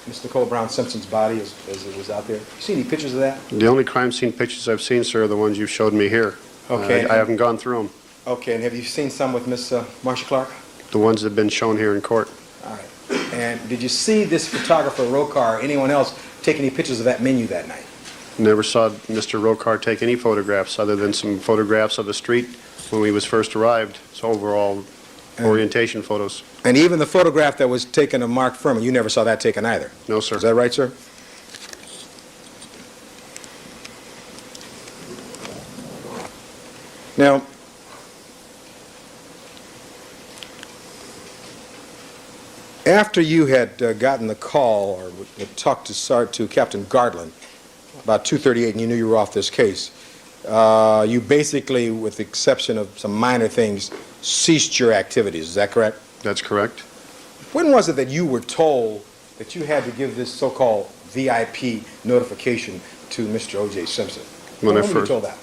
Miss Nicole Brown Simpson's body as it was out there? You see any pictures of that? The only crime scene pictures I've seen, sir, are the ones you showed me here. Okay. I haven't gone through them. Okay, and have you seen some with Miss Marcia Clark? The ones that have been shown here in court. All right. And did you see this photographer, Rokar, or anyone else take any pictures of that menu that night? Never saw Mr. Rokar take any photographs other than some photographs of the street when we was first arrived. So overall orientation photos. And even the photograph that was taken of Mark Furman, you never saw that taken either? No, sir. Is that right, sir? Now, After you had gotten the call or talked to Captain Gardlin about 2:38 and you knew you were off this case, you basically, with the exception of some minor things, ceased your activities. Is that correct? That's correct. When was it that you were told that you had to give this so-called VIP notification to Mr. O.J. Simpson? When were you told that?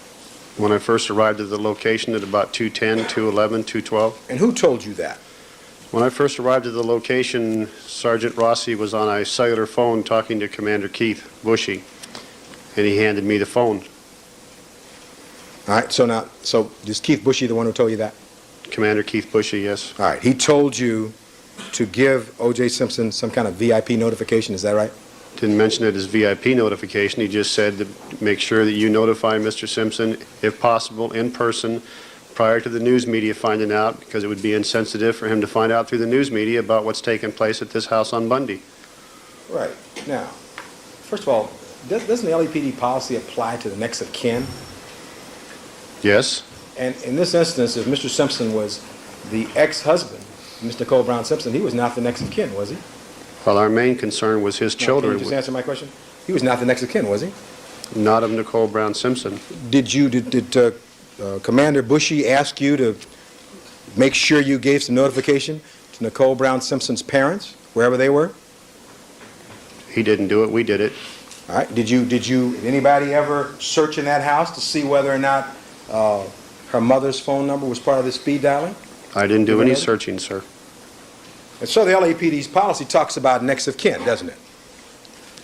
When I first arrived at the location at about 2:10, 2:11, 2:12. And who told you that? When I first arrived at the location, Sergeant Rossi was on a cellular phone talking to Commander Keith Bushy, and he handed me the phone. All right, so is Keith Bushy the one who told you that? Commander Keith Bushy, yes. All right, he told you to give O.J. Simpson some kind of VIP notification, is that right? Didn't mention it as VIP notification. He just said to make sure that you notify Mr. Simpson, if possible, in person, prior to the news media finding out, because it would be insensitive for him to find out through the news media about what's taking place at this house on Bundy. Right. Now, first of all, doesn't the LAPD policy apply to the next of kin? Yes. And in this instance, if Mr. Simpson was the ex-husband, Ms. Nicole Brown Simpson, he was not the next of kin, was he? Well, our main concern was his children. Can you just answer my question? He was not the next of kin, was he? Not of Nicole Brown Simpson. Did Commander Bushy ask you to make sure you gave some notification to Nicole Brown Simpson's parents, wherever they were? He didn't do it. We did it. All right. Did anybody ever search in that house to see whether or not her mother's phone number was part of the speed dialing? I didn't do any searching, sir. And so the LAPD's policy talks about next of kin, doesn't it?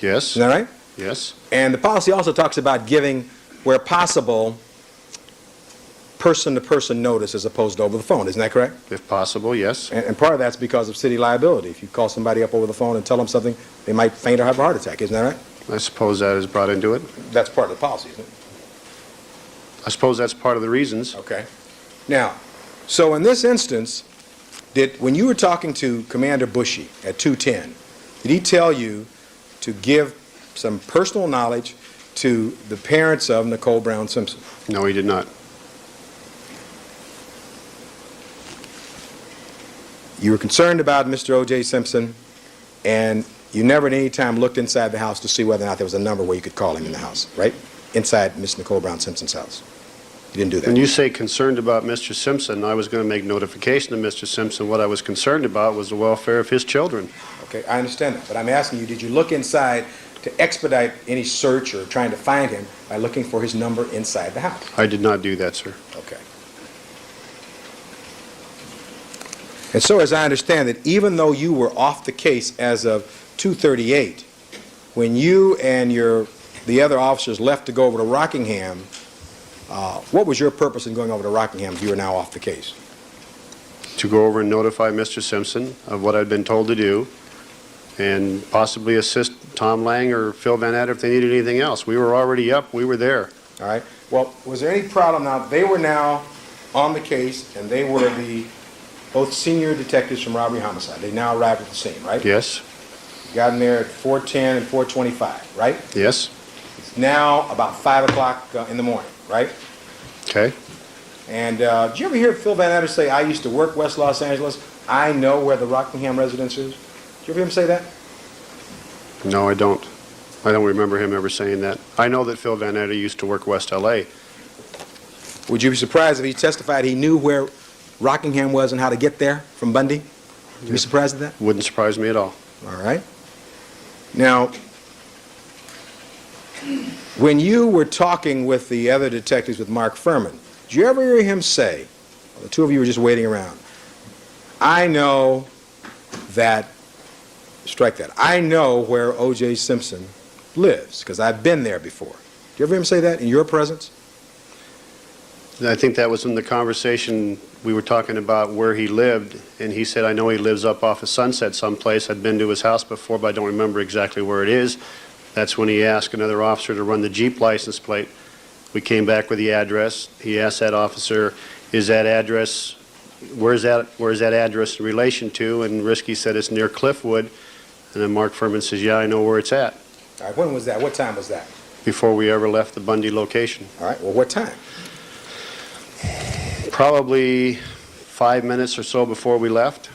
Yes. Isn't that right? Yes. And the policy also talks about giving, where possible, person-to-person notice as opposed to over the phone. Isn't that correct? If possible, yes. And part of that's because of city liability. If you call somebody up over the phone and tell them something, they might faint or have a heart attack. Isn't that right? I suppose that is brought into it. That's part of the policy, isn't it? I suppose that's part of the reasons. Okay. Now, so in this instance, when you were talking to Commander Bushy at 2:10, did he tell you to give some personal knowledge to the parents of Nicole Brown Simpson? No, he did not. You were concerned about Mr. O.J. Simpson, and you never at any time looked inside the house to see whether or not there was a number where you could call him in the house, right? Inside Miss Nicole Brown Simpson's house. You didn't do that. When you say concerned about Mr. Simpson, I was going to make notification of Mr. Simpson. What I was concerned about was the welfare of his children. Okay, I understand that, but I'm asking you, did you look inside to expedite any search or trying to find him by looking for his number inside the house? I did not do that, sir. Okay. And so as I understand it, even though you were off the case as of 2:38, when you and the other officers left to go over to Rockingham, what was your purpose in going over to Rockingham if you were now off the case? To go over and notify Mr. Simpson of what I'd been told to do and possibly assist Tom Lang or Phil Van Atter if they needed anything else. We were already up. We were there. All right. Well, was there any problem now? They were now on the case, and they were both senior detectives from robbery homicide. They now arrived at the scene, right? Yes. Got in there at 4:10 and 4:25, right? Yes. It's now about 5 o'clock in the morning, right? Okay. And did you ever hear Phil Van Atter say, "I used to work West Los Angeles. I know where the Rockingham residence is"? Did you ever hear him say that? No, I don't. I don't remember him ever saying that. I know that Phil Van Atter used to work West L.A. Would you be surprised if he testified he knew where Rockingham was and how to get there from Bundy? Would you be surprised at that? Wouldn't surprise me at all. All right. Now, when you were talking with the other detectives, with Mark Furman, did you ever hear him say, well, the two of you were just waiting around, I know that, strike that, I know where O.J. Simpson lives, because I've been there before. Did you ever hear him say that in your presence? I think that was in the conversation we were talking about where he lived, and he said, I know he lives up off of Sunset someplace. I'd been to his house before, but I don't remember exactly where it is. That's when he asked another officer to run the Jeep license plate. We came back with the address. He asked that officer, is that address, where's that address in relation to? And Risky said it's near Cliffwood. And then Mark Furman says, yeah, I know where it's at. All right, when was that? What time was that? Before we ever left the Bundy location. All right, well, what time? Probably 5 minutes or so before we left.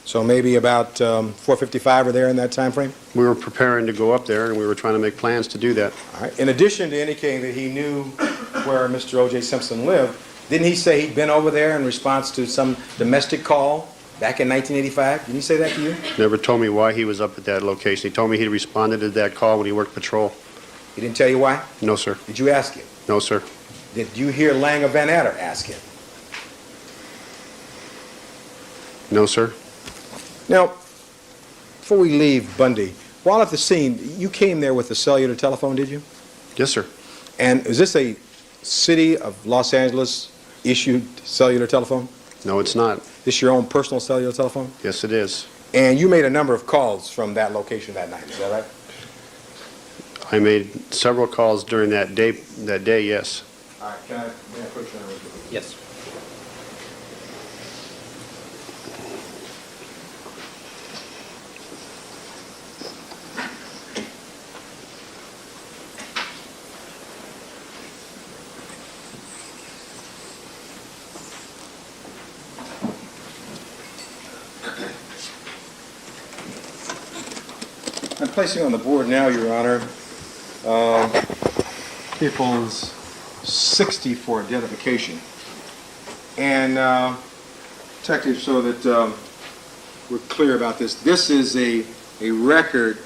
So maybe about 4:55 or there in that time frame? We were preparing to go up there, and we were trying to make plans to do that. All right. In addition to indicating that he knew where Mr. O.J. Simpson lived, didn't he say he'd been over there in response to some domestic call back in 1985? Didn't he say that to you? Never told me why he was up at that location. He told me he responded to that call when he worked patrol. He didn't tell you why? No, sir. Did you ask him? No, sir. Did you hear Langer Van Adder ask him? No, sir. Now, before we leave Bundy, while at the scene, you came there with a cellular telephone, did you? Yes, sir. And is this a City of Los Angeles issued cellular telephone? No, it's not. This your own personal cellular telephone? Yes, it is. And you made a number of calls from that location that night, is that right? I made several calls during that day, yes. All right, may I put you on record? Yes. I'm placing on the board now, Your Honor, people's 60 for identification. And, Detective, so that we're clear about this, this is a record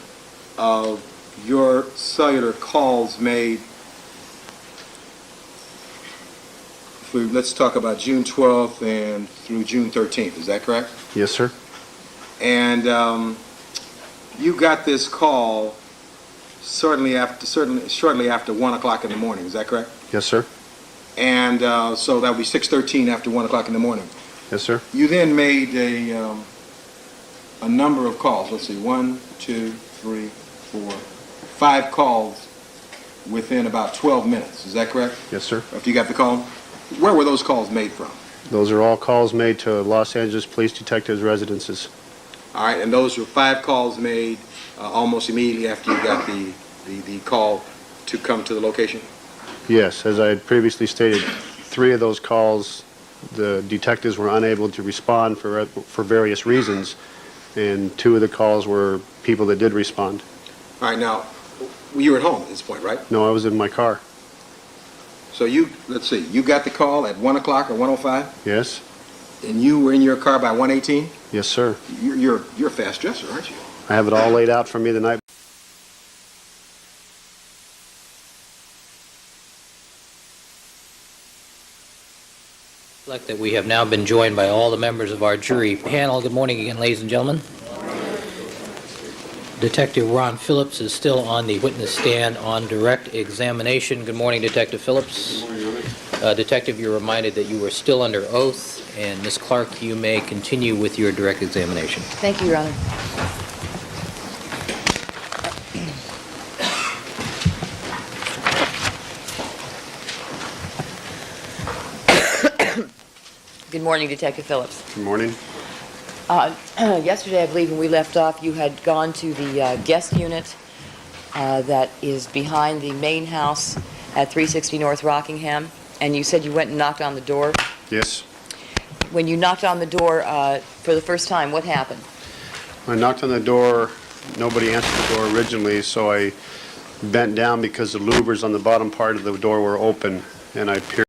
of your cellular calls made, let's talk about June 12th and through June 13th, is that correct? Yes, sir. And you got this call shortly after 1 o'clock in the morning, is that correct? Yes, sir. And so that would be 6:13 after 1 o'clock in the morning. Yes, sir. You then made a number of calls. Let's see, 1, 2, 3, 4, 5 calls within about 12 minutes. Is that correct? Yes, sir. After you got the call? Where were those calls made from? Those are all calls made to Los Angeles police detectives' residences. All right, and those were 5 calls made almost immediately after you got the call to come to the location? Yes, as I had previously stated, 3 of those calls, the detectives were unable to respond for various reasons, and 2 of the calls were people that did respond. All right, now, you were at home at this point, right? No, I was in my car. So let's see, you got the call at 1 o'clock or 1:05, Yes? and you were in your car by 1:18? Yes, sir. You're a fast dresser, aren't you? I have it all laid out for me the night. Like that we have now been joined by all the members of our jury panel. Good morning again, ladies and gentlemen. Detective Ron Phillips is still on the witness stand on direct examination. Good morning, Detective Phillips. Good morning, Your Honor. Detective, you're reminded that you are still under oath, and Ms. Clark, you may continue with your direct examination. Thank you, Your Honor. Good morning, Detective Phillips. Good morning. Yesterday, I believe, when we left off, you had gone to the guest unit that is behind the main house at 360 North Rockingham, and you said you went and knocked on the door. Yes. When you knocked on the door for the first time, what happened? When I knocked on the door, nobody answered the door originally, so I bent down because the louvers on the bottom part of the door were open, and I peered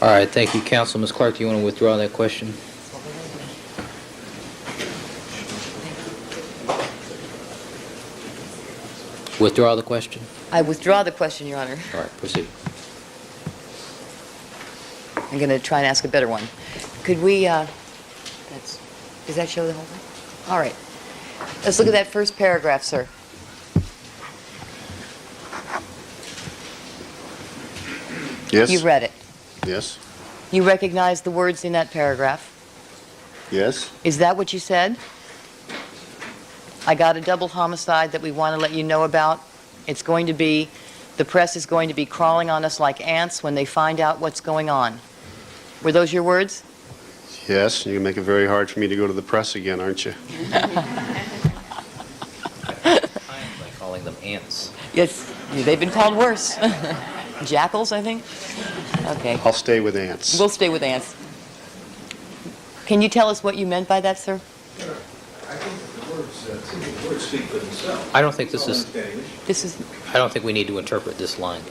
All right, thank you, counsel. Ms. Clark, do you want to withdraw that question? Withdraw the question? I withdraw the question, Your Honor. All right, proceed. I'm going to try and ask a better one. Could we, does that show the whole thing? All right. Let's look at that first paragraph, sir. Yes? You read it. Yes? You recognize the words in that paragraph. Yes? Is that what you said? I got a double homicide that we want to let you know about. It's going to be, the press is going to be crawling on us like ants when they find out what's going on. Were those your words? Yes, you're going to make it very hard for me to go to the press again, aren't you? By calling them ants. Yes, they've been called worse. Jackals, I think? Okay. I'll stay with ants. We'll stay with ants. Can you tell us what you meant by that, sir? I think the words speak for themselves. I don't think this is, This is, I don't think we need to interpret this line.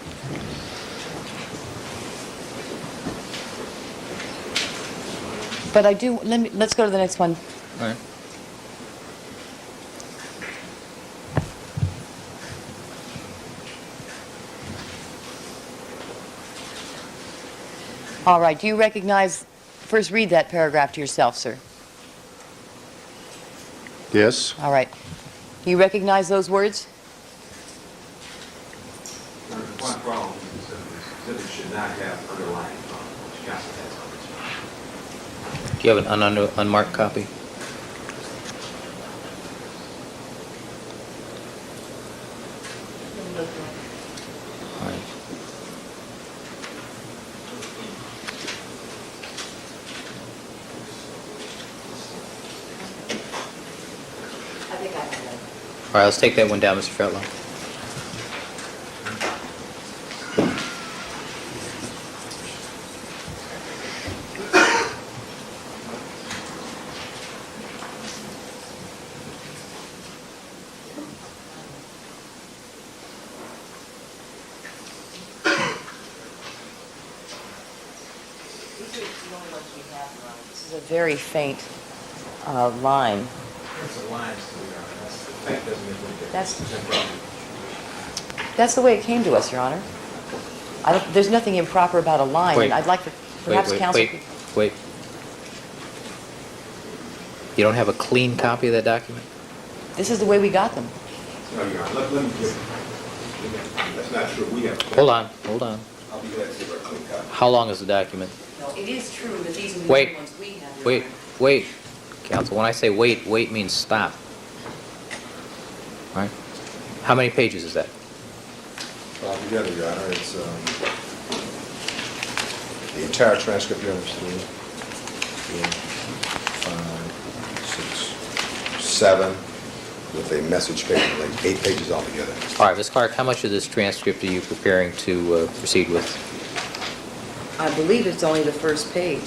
but I do, let's go to the next one. All right. All right, do you recognize, first read that paragraph to yourself, sir. Yes? All right. Do you recognize those words? One problem is that it should not have underlying which counsel has on this. Do you have an unmarked copy? All right. All right, let's take that one down, Mr. Fetlow. This is a very faint line. It's a line, that's the fact doesn't make any difference. That's the way it came to us, Your Honor. There's nothing improper about a line, Wait. and I'd like to, perhaps counsel... Wait. You don't have a clean copy of that document? This is the way we got them. No, Your Honor, let me give that's not true. We have. Hold on. I'll be glad to give her a clean copy. How long is the document? No, it is true that these are the Wait. only ones we have. Wait. Counsel, when I say wait means stop. All right? How many pages is that? Altogether, Your Honor, it's the entire transcript, Your Honor, is 3, 4, 5, 6, 7, with a message page, like 8 pages altogether. All right, Ms. Clark, how much of this transcript are you preparing to proceed with? I believe it's only the first page.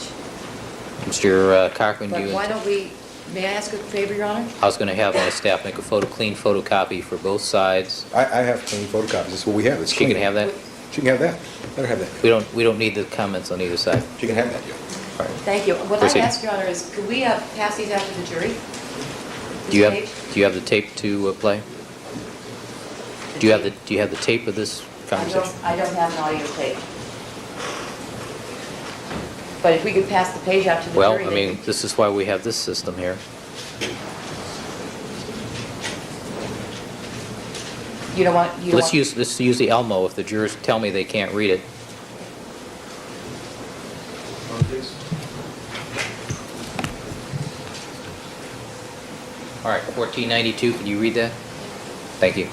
Mr. Cochran, do But you... why don't we, may I ask a favor, Your Honor? I was going to have my staff make a clean photocopy for both sides. I have clean photocopies. That's what we have. It's She can clean. have that? She can have that. Let her have that. We don't need the comments on either side. She can have that, Your Honor. All right. Thank you. What Proceed. I'd ask, Your Honor, is could we pass these out to the jury? Do you This have the tape to play? Do you have the tape of this conversation? I don't have an audio tape. But if we could pass the page out to the Well, jury... I they mean, could- this is why we have this system here. You don't want... Let's use the Elmo if the jurors tell me they can't read it. All right, 1492, can you read that? Thank you.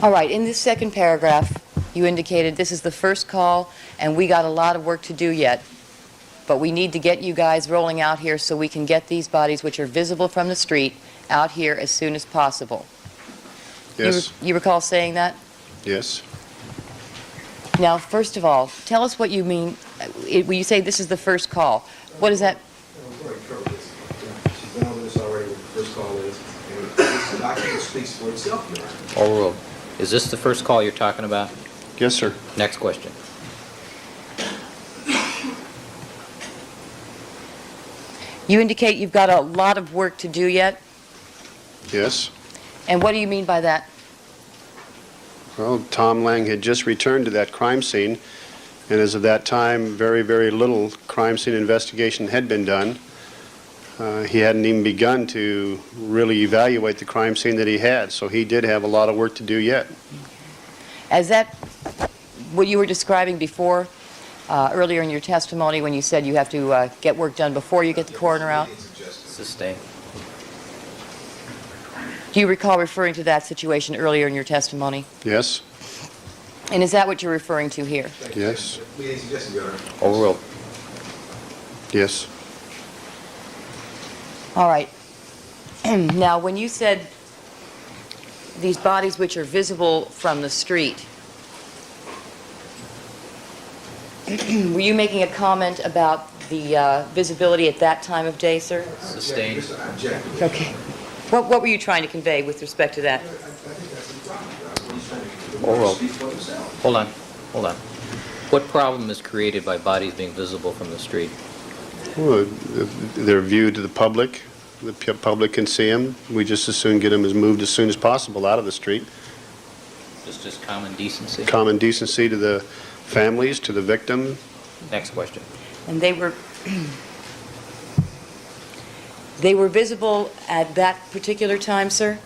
All right, in this second paragraph, you indicated this is the first call, and we got a lot of work to do yet. But we need to get you guys rolling out here so we can get these bodies, which are visible from the street, out here as soon as possible. Yes? You recall saying that? Yes? Now, first of all, tell us what you mean when you say this is the first call. What is that? She's been over this already, what the first call is. And the document's speaks for itself, Your Honor. Overruled. Is this the first call you're talking about? Yes, sir. Next question. You indicate you've got a lot of work to do yet, Yes. and what do you mean by that? Well, Tom Lang had just returned to that crime scene, and as of that time, very, very little crime scene investigation had been done. He hadn't even begun to really evaluate the crime scene that he had, so he did have a lot of work to do yet. Is that what you were describing before, earlier in your testimony, when you said you have to get work done before you get the coroner out? Sustained. Do you recall referring to that situation earlier in your testimony? Yes? And is that what you're referring to here? Yes? Overruled. Yes. All right. Now, when you said these bodies which are visible from the street, were you making a comment about the visibility at that time of day, sir? Sustained. Okay. What were you trying to convey with respect to that? Overruled. Hold on. Hold on. What problem is created by bodies being visible from the street? Well, they're viewed to the public. The public can see them. We just as soon get them moved as soon as possible out of the street. Just common decency? Common decency to the families, to the victim. Next question. And they were they were visible at that particular time, sir?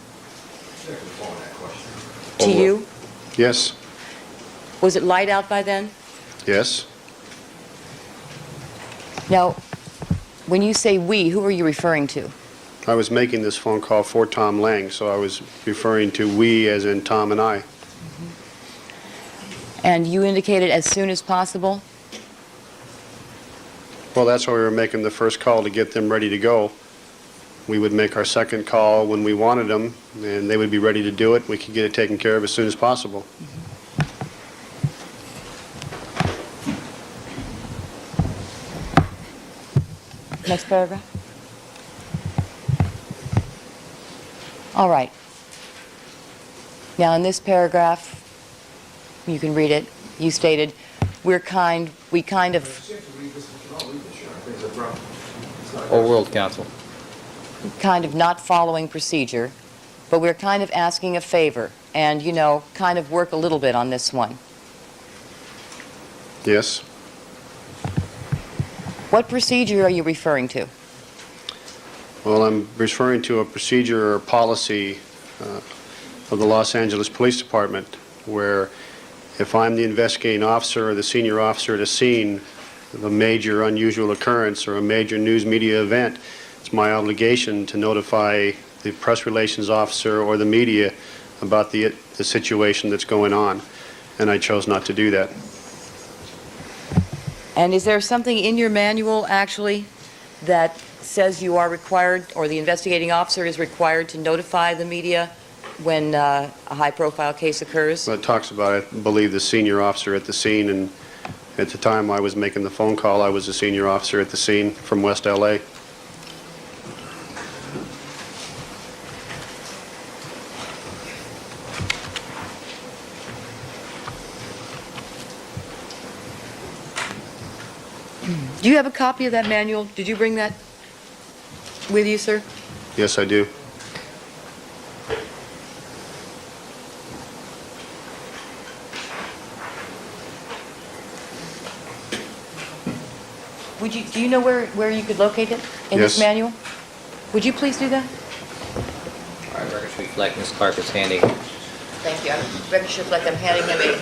To you? Yes? Was it light out by then? Yes? Now, when you say we, who are you referring to? I was making this phone call for Tom Lang, so I was referring to we as in Tom and I. And you indicated as soon as possible? Well, that's why we were making the first call to get them ready to go. We would make our second call when we wanted them, and they would be ready to do it. We could get it taken care of as soon as possible. Next paragraph. All right. Now, in this paragraph, you can read it. You stated, we kind of Overruled, counsel. not following procedure, but we're kind of asking a favor and, you know, kind of work a little bit on this one. Yes? What procedure are you referring to? Well, I'm referring to a procedure or policy of the Los Angeles Police Department where if I'm the investigating officer or the senior officer at a scene of a major unusual occurrence or a major news media event, it's my obligation to notify the press relations officer or the media about the situation that's going on, and I chose not to do that. And is there something in your manual, actually, that says you are required, or the investigating officer is required to notify the media when a high-profile case occurs? Well, it talks about, I believe, the senior officer at the scene, and at the time I was making the phone call, I was a senior officer at the scene from West LA. Do you have a copy of that manual? Did you bring that with you, sir? Yes, I do. Do you know where you could locate it in this Yes. manual? Would you please do that? All right, record should reflect Ms. Clark is handing. Thank you. I'm very sure like I'm handing him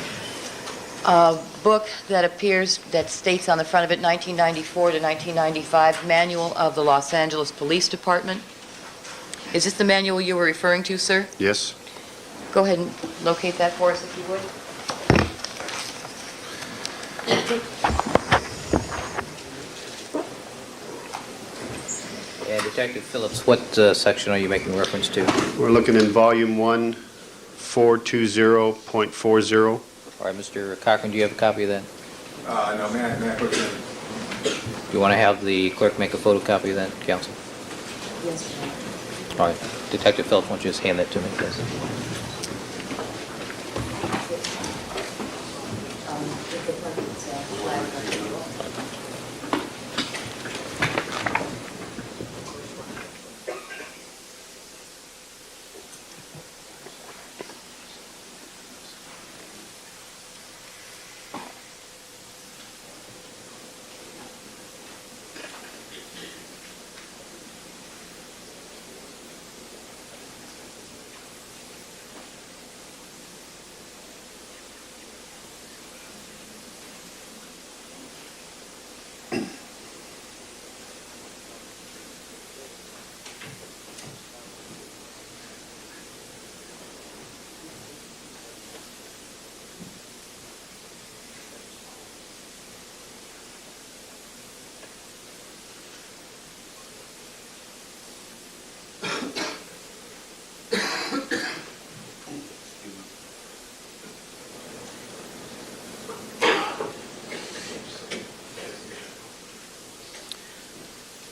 a book that appears, that states on the front of it 1994 to 1995 Manual of the Los Angeles Police Department. Is this the manual you were referring to, sir? Yes? Go ahead and locate that for us, if you would. And Detective Phillips, what section are you making reference to? We're looking in Volume 1, 420.40. All right, Mr. Cochran, do you have a copy of that? No, may I put it in? Do you want to have the clerk make a photocopy of that, counsel? Yes, sir. All right. Detective Phelps, why don't you just hand that to me, please?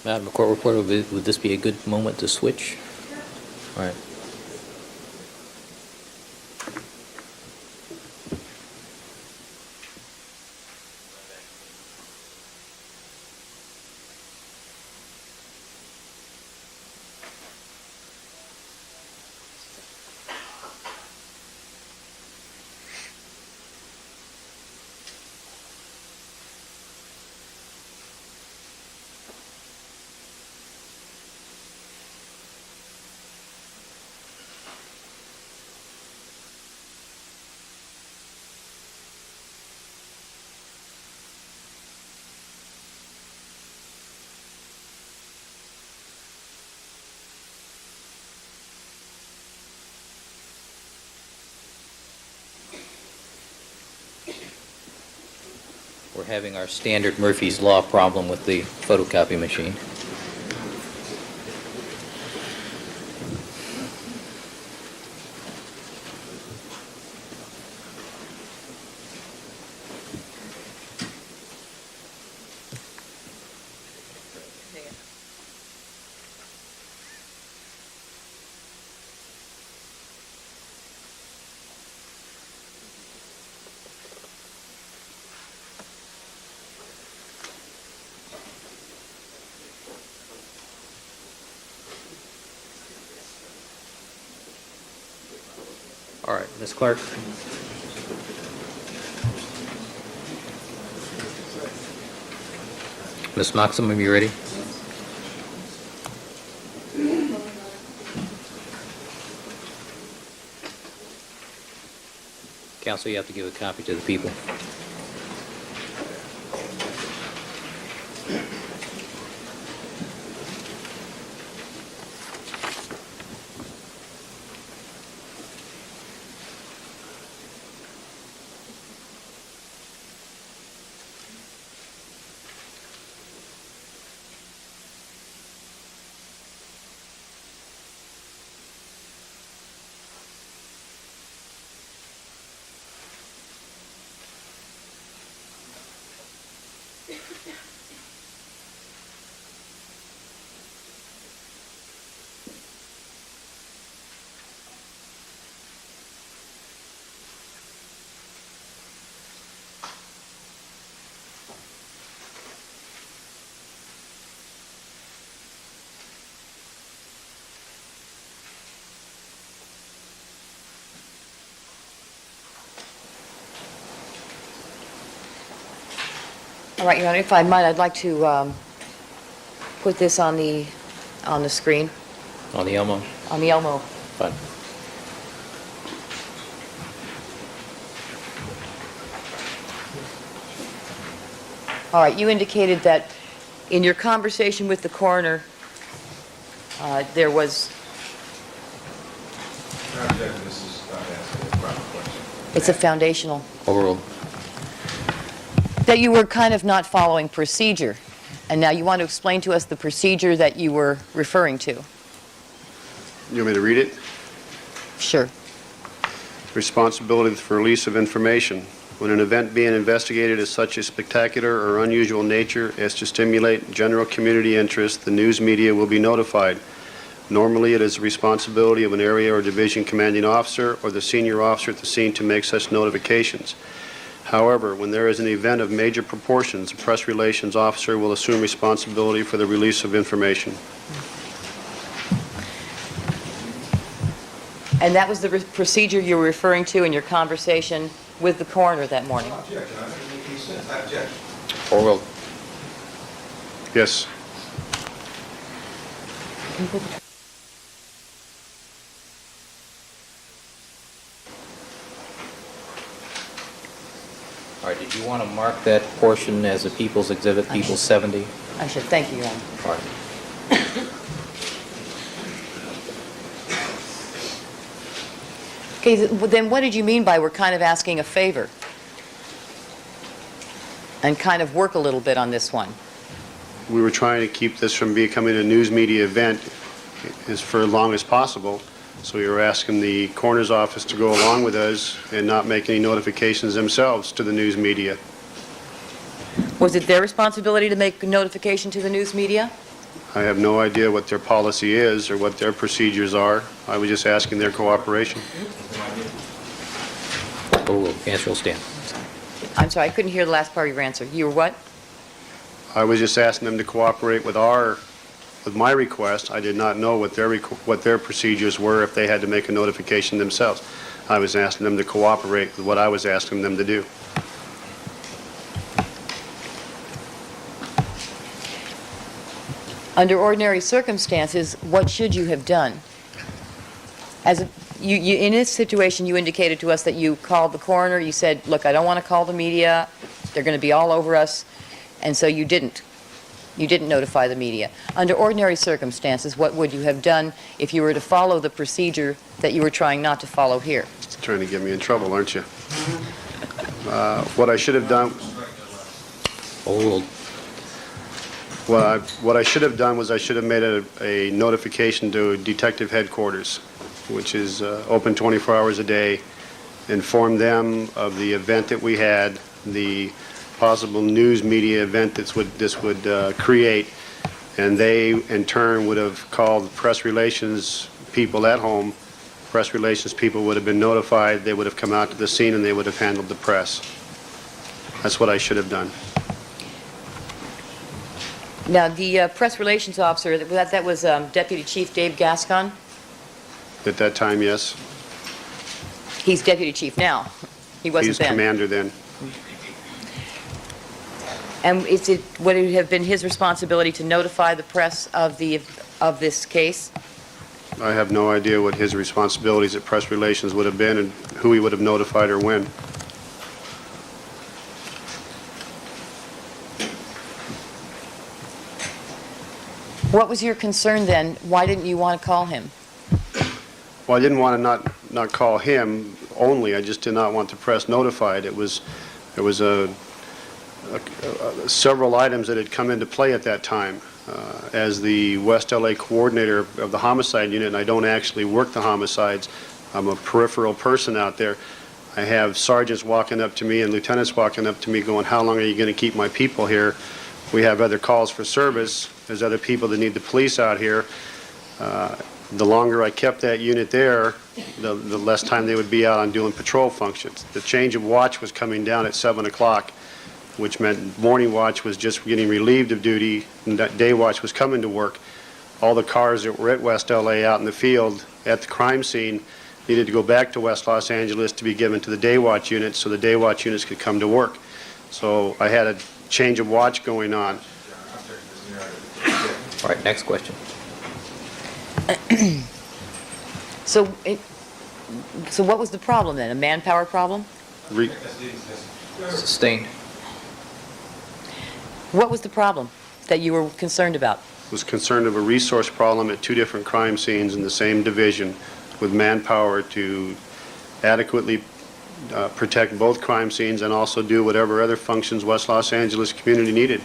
Madam Court Reporter, would this be a good moment to switch? All right. We're having our standard Murphy's Law problem with the photocopy machine. All right, Ms. Clark. Ms. Maximum, you ready? Counsel, you have to give a copy to the people. All right, Your Honor, if I might, I'd like to put this on the screen, On the Elmo? on the Elmo. Fine. All right, you indicated that in your conversation with the coroner, there was... This is not asking a proper question. It's a foundational... Overruled. That you were kind of not following procedure, and now you want to explain to us the procedure that you were referring to. You want me to read it? Sure. Responsibility for release of information. When an event being investigated is such a spectacular or unusual nature as to stimulate general community interest, the news media will be notified. Normally, it is the responsibility of an area or division commanding officer or the senior officer at the scene to make such notifications. However, when there is an event of major proportions, the press relations officer will assume responsibility for the release of information. And that was the procedure you were referring to in your conversation with the coroner that morning? Orwell, Yes. all right, did you want to mark that portion as a People's Exhibit, People's 70? I should. Thank you, Your Honor. All right. Okay, then what did you mean by we're kind of asking a favor? And kind of work a little bit on this one. We were trying to keep this from becoming a news media event for as long as possible. So we were asking the coroner's office to go along with us and not make any notifications themselves to the news media. Was it their responsibility to make notification to the news media? I have no idea what their policy is or what their procedures are. I was just asking their cooperation. Oh, answer will stand. I'm sorry, I couldn't hear the last part of your answer. You were what? I was just asking them to cooperate with my request. I did not know what their procedures were if they had to make a notification themselves. I was asking them to cooperate with what I was asking them to do. Under ordinary circumstances, what should you have done? In this situation, you indicated to us that you called the coroner. You said, look, I don't want to call the media. They're going to be all over us. And so you didn't. You didn't notify the media. Under ordinary circumstances, what would you have done if you were to follow the procedure that you were trying not to follow here? Trying to get me in trouble, aren't you? What I should have done... Old. What I should have done was I should have made a notification to Detective Headquarters, which is open 24 hours a day, informed them of the event that we had, the possible news media event this would create, and they in turn would have called press relations people at home. Press relations people would have been notified, they would have come out to the scene, and they would have handled the press. That's what I should have done. Now, the press relations officer, that was Deputy Chief Dave Gascon. At that time, yes. He's Deputy Chief now. He wasn't He was then. commander then. And would it have been his responsibility to notify the press of this case? I have no idea what his responsibilities at press relations would have been and who he would have notified or when. What was your concern then? Why didn't you want to call him? Well, I didn't want to not call him only. I just did not want the press notified. There was several items that had come into play at that time. As the West LA coordinator of the homicide unit, and I don't actually work the homicides, I'm a peripheral person out there. I have sergeants walking up to me and lieutenants walking up to me going, how long are you going to keep my people here? We have other calls for service. There's other people that need the police out here. The longer I kept that unit there, the less time they would be out on doing patrol functions. The change of watch was coming down at 7 o'clock, which meant morning watch was just getting relieved of duty, and that day watch was coming to work. All the cars that were at West LA out in the field at the crime scene needed to go back to West Los Angeles to be given to the day watch units so the day watch units could come to work. So I had a change of watch going on. All right, next question. So what was the problem then? A manpower problem? Sustained. What was the problem that you were concerned about? Was concerned of a resource problem at two different crime scenes in the same division with manpower to adequately protect both crime scenes and also do whatever other functions West Los Angeles community needed.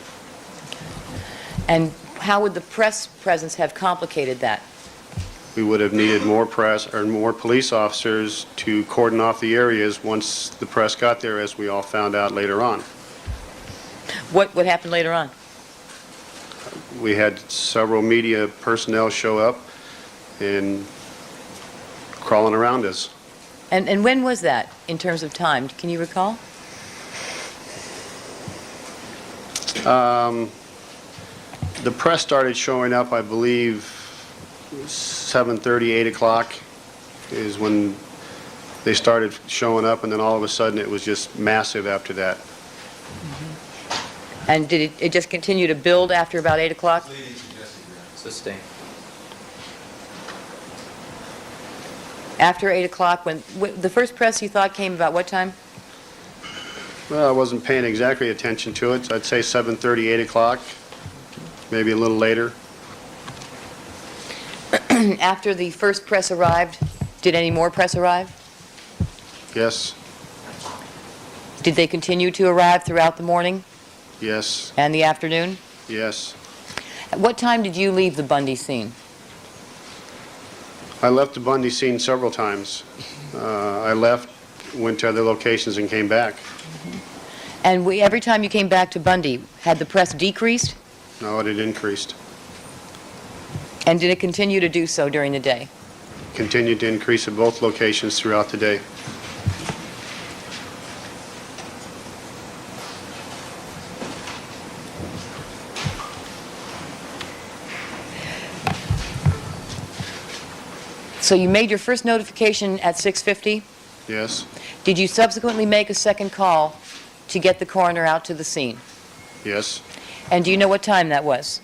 And how would the press presence have complicated that? We would have needed more press or more police officers to cordon off the areas once the press got there, as we all found out later on. What happened later on? We had several media personnel show up. and crawling around us. And when was that, in terms of time? Can you recall? The press started showing up, I believe, 7:30, 8 o'clock is when they started showing up, and then all of a sudden it was just massive after that. And did it just continue to build after about 8 o'clock? Sustain. After 8 o'clock, when the first press you thought came about what time? Well, I wasn't paying exactly attention to it, so I'd say 7:30, 8 o'clock, maybe a little later. After the first press arrived, did any more press arrive? Yes, Did they continue to arrive throughout the morning yes, and the afternoon? yes. At what time did you leave the Bundy scene? I left the Bundy scene several times. I left, went to other locations, and came back. And every time you came back to Bundy, had the press decreased? No, it had increased. And did it continue to do so during the day? Continued to increase at both locations throughout the day. So you made your first notification at 6:50? Yes, Did you subsequently make a second call to get the coroner out to the scene? yes. And do you know what time that was?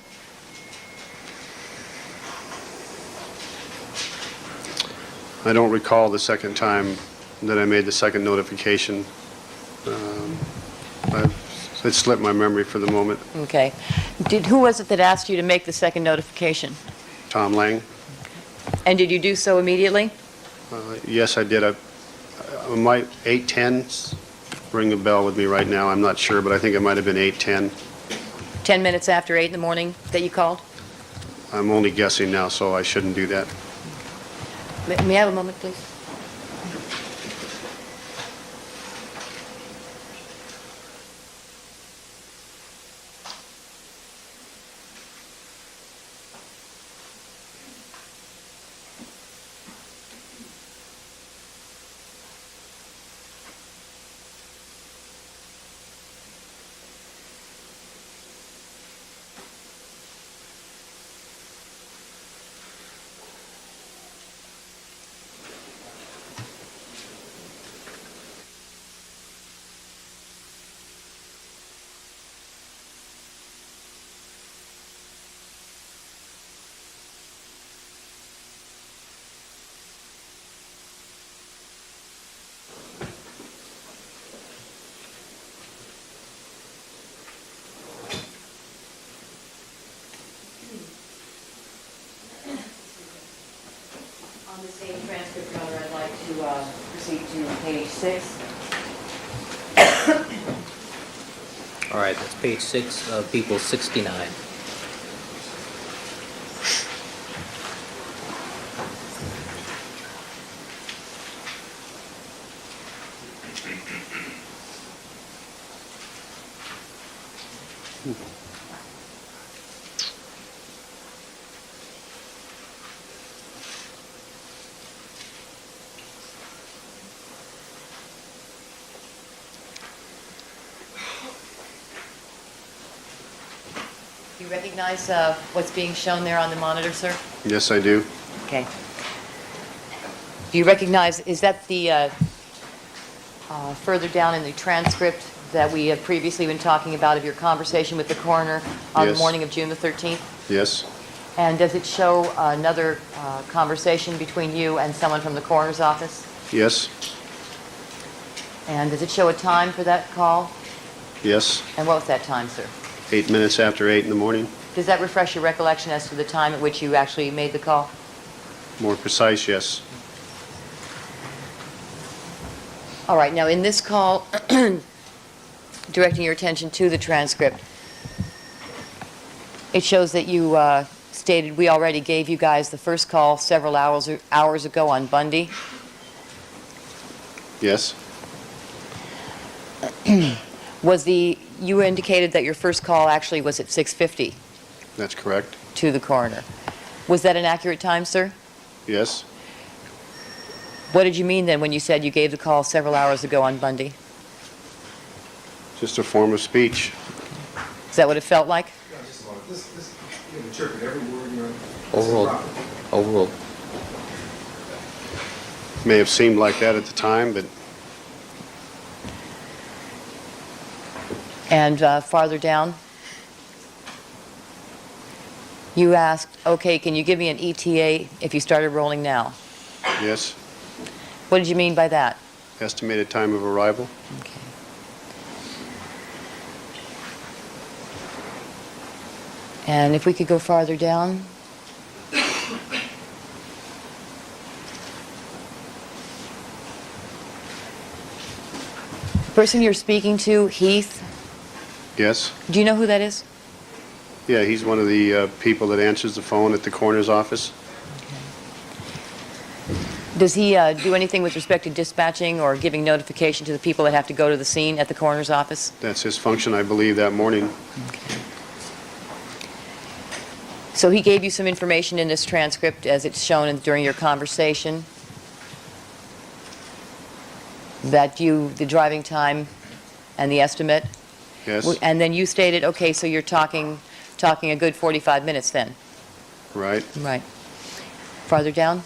I don't recall the second time that I made the second notification. It slipped my memory for the moment. Okay. Who was it that asked you to make the second notification? Tom Lang? And did you do so immediately? Yes, I did. I might 8:10 ring a bell with me right now. I'm not sure, but I think it might have been 8:10. 10 minutes after 8 in the morning that you called? I'm only guessing now, so I shouldn't do that. May I have a moment, please? On the same transcript, Your Honor, I'd like to proceed to page 6. All right, that's page 6, people 69. Do you recognize what's being shown there on the monitor, sir? Yes, I do. Okay. Do you recognize, is that the further down in the transcript that we have previously been talking about of your conversation with the coroner on the Yes. morning of June the 13th? Yes, And does it show another conversation between you and someone from the coroner's office? yes, And does it show a time for that call? yes. And what was that time, sir? 8 minutes after 8 in the morning. Does that refresh your recollection as to the time at which you actually made the call? More precise, yes. All right, now in this call, directing your attention to the transcript, it shows that you stated we already gave you guys the first call several hours ago on Bundy. Yes, You indicated that your first call actually was at 6:50 that's correct. to the coroner. Was that an accurate time, sir? Yes? What did you mean then when you said you gave the call several hours ago on Bundy? Just a form of speech. Is that what it felt like? Just a moment. You interpret every word you're... Overruled. Overruled. May have seemed like that at the time, but And farther down, you asked, okay, can you give me an ETA if you started rolling now? yes, What did you mean by that? estimated time of arrival. Okay. And if we could go farther down. The person you're speaking to, Heath, Yes? do you know who that is? Yeah, he's one of the people that answers the phone at the coroner's office. Does he do anything with respect to dispatching or giving notification to the people that have to go to the scene at the coroner's office? That's his function, I believe, that morning. So he gave you some information in this transcript as it's shown during your conversation that the driving time and the estimate, Yes? and then you stated, okay, so you're talking a good 45 minutes then. Right? Right. Farther down?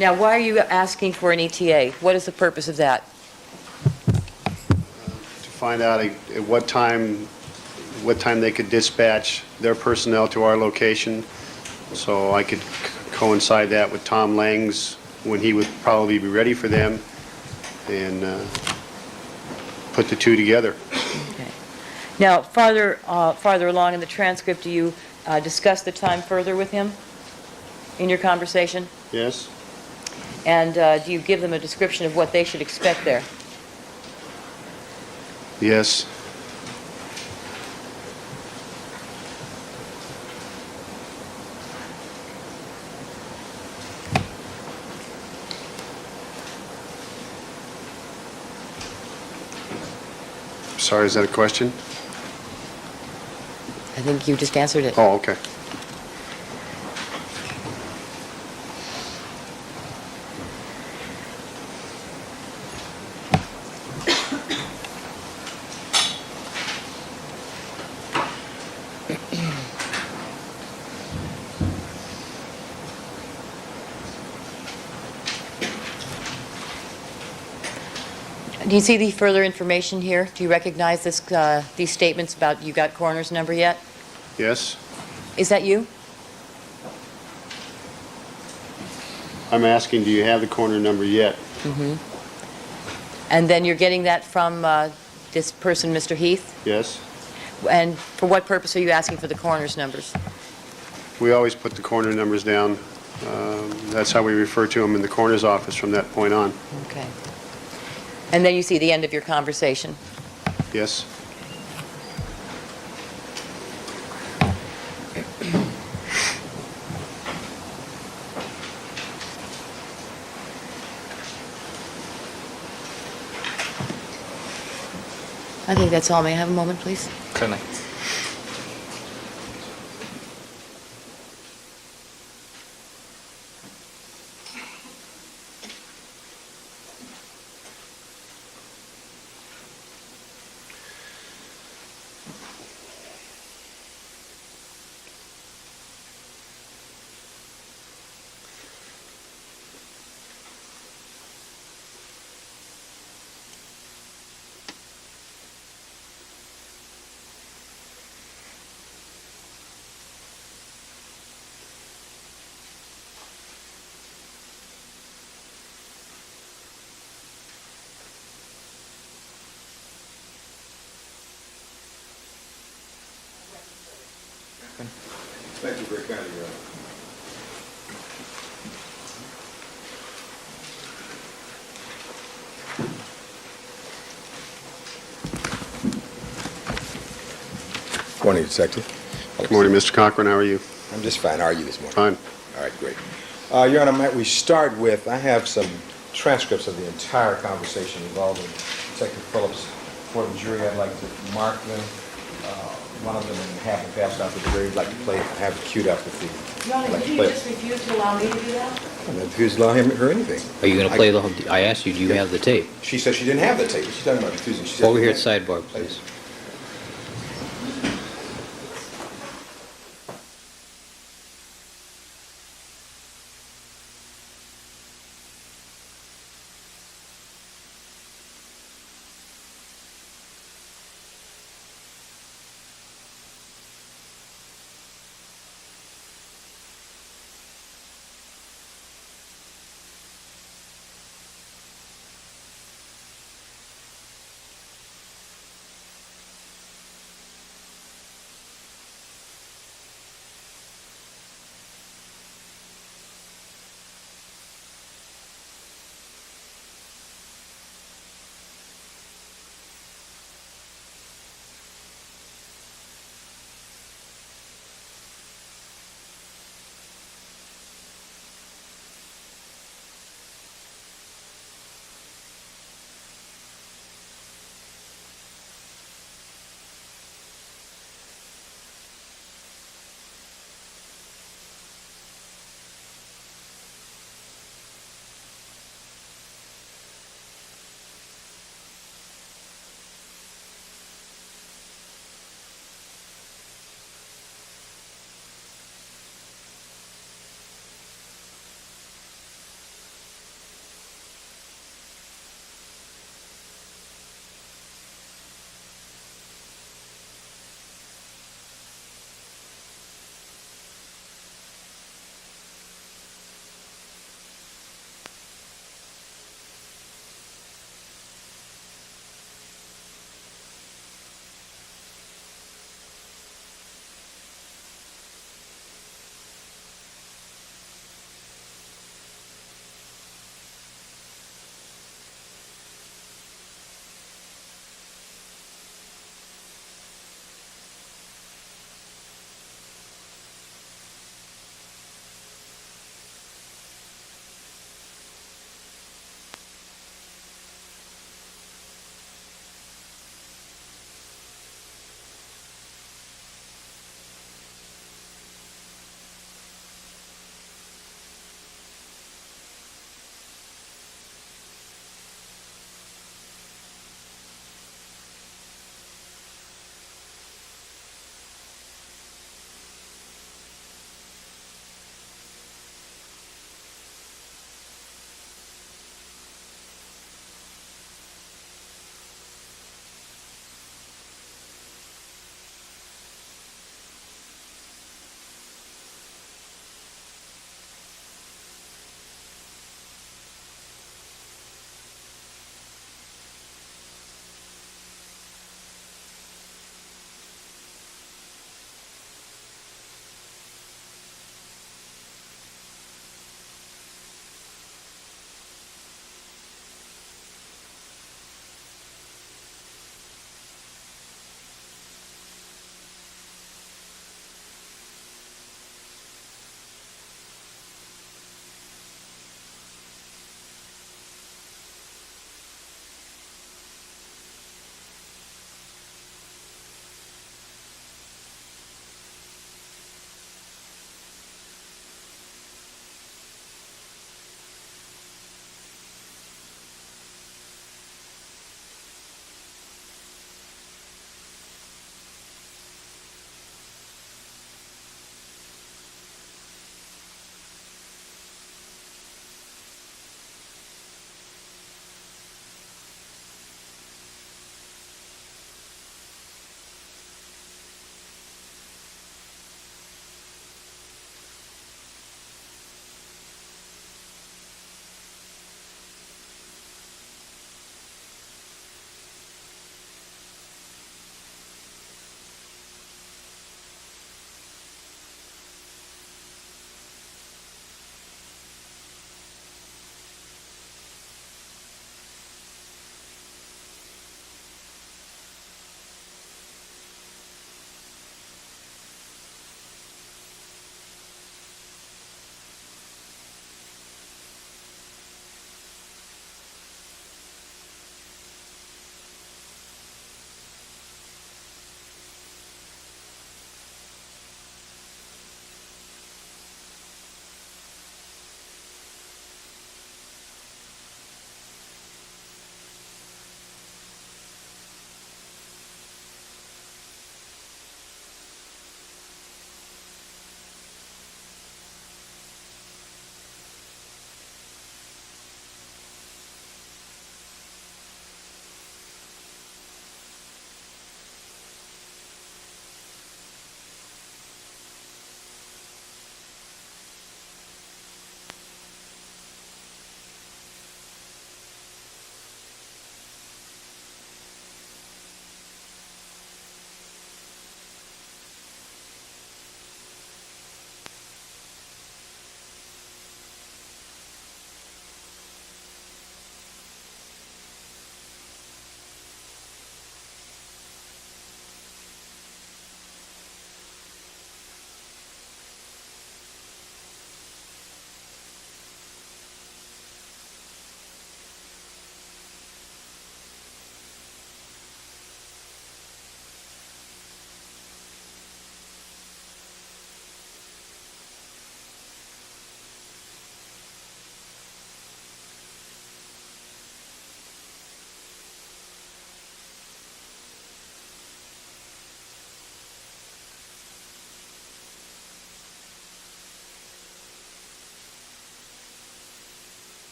Now, why are you asking for an ETA? What is the purpose of that? To find out at what time they could dispatch their personnel to our location, so I could coincide that with Tom Lang's, when he would probably be ready for them, and put the two together. Okay. Now, farther along in the transcript, do you discuss the time further with him in your conversation? Yes? And do you give them a description of what they should expect there? Yes? Sorry, is that a question? I think you just answered it. Oh, okay. Do you see the further information here? Do you recognize these statements about you got coroner's number yet? Yes? Is that you? I'm asking, do you have the corner number yet? And then you're getting that from this person, Mr. Heath? Yes? And for what purpose are you asking for the coroner's numbers? We always put the corner numbers down. That's how we refer to them in the coroner's office from that point on. Okay. And then you see the end of your conversation. Yes? I think that's all. May I have a moment, please? Certainly. Thank you very kindly, Your Honor. Morning, Detective. Good morning, Mr. Cochran, how are you? I'm just fine. How are you this morning? Fine. All right, great. Your Honor, might we start with, I have some transcripts of the entire conversation involving Detective Phillips for the jury. I'd like to mark them, one of them, and have them passed out to the jury. I'd like to play, have it queued up with the... Your Honor, I'd like did to you play- just refuse to allow me to do that? I refuse to allow him or anything. Are you going to play the whole, I asked you, do you have the tape? She said she didn't have the tape. She's talking about refusing. She said Over she here at didn't. sidebar, please.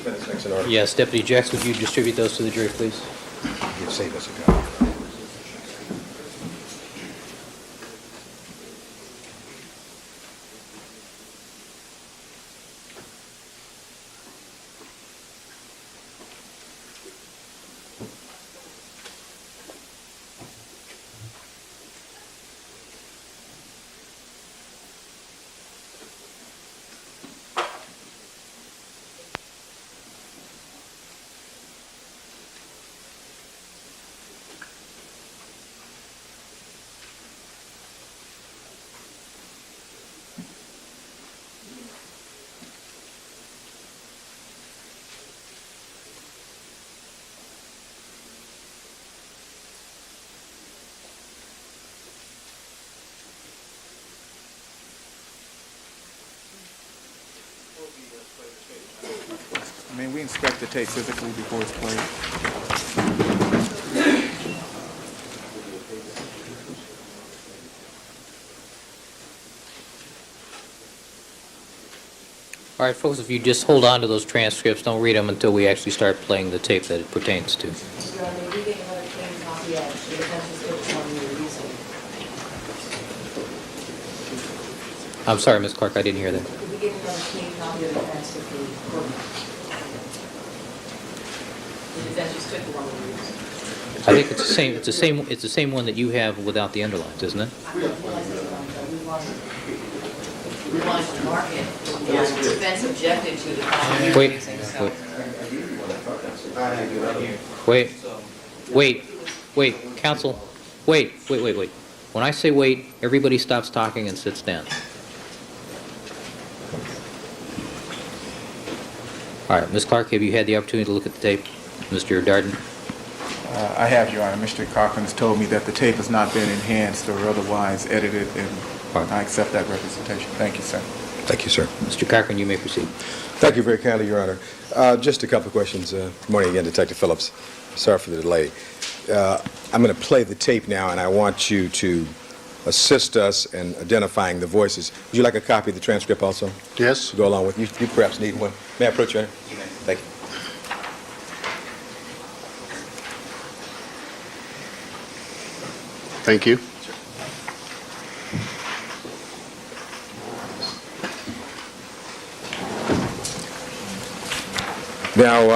defendant's next in order. Yes, Deputy Jax, would you distribute those to the jury, please? You'd save us a copy. May we inspect the tape physically before it's played? All right, folks, if you just hold on to those transcripts, don't read them until we actually start playing the tape that it pertains to. Your Honor, may we get another clean copy of the defense's witness on your reason? I'm sorry, Ms. Clark, I didn't hear that. Could we get another clean copy of the defense of the court? The defense just took the one we used. I think it's the same one that you have without the underlines, isn't it? I realize it's wrong, but we wanted to mark it. The defense objected to the copy you're Wait, using, so. wait, counsel, wait. When I say wait, everybody stops talking and sits down. All right, Ms. Clark, have you had the opportunity to look at the tape? Mr. Darden? I have, Your Honor. Mr. Cochran has told me that the tape has not been enhanced or otherwise edited, and I accept that representation. Thank you, sir. Thank you, sir. Mr. Cochran, you may proceed. Thank you very kindly, Your Honor. Just a couple of questions. Good morning again, Detective Phillips. Sorry for the delay. I'm going to play the tape now, and I want you to assist us in identifying the voices. Would you like a copy of the transcript also? Yes? To go along with you? You perhaps need one. May I approach, Your Honor? Thank you. Thank you. Now,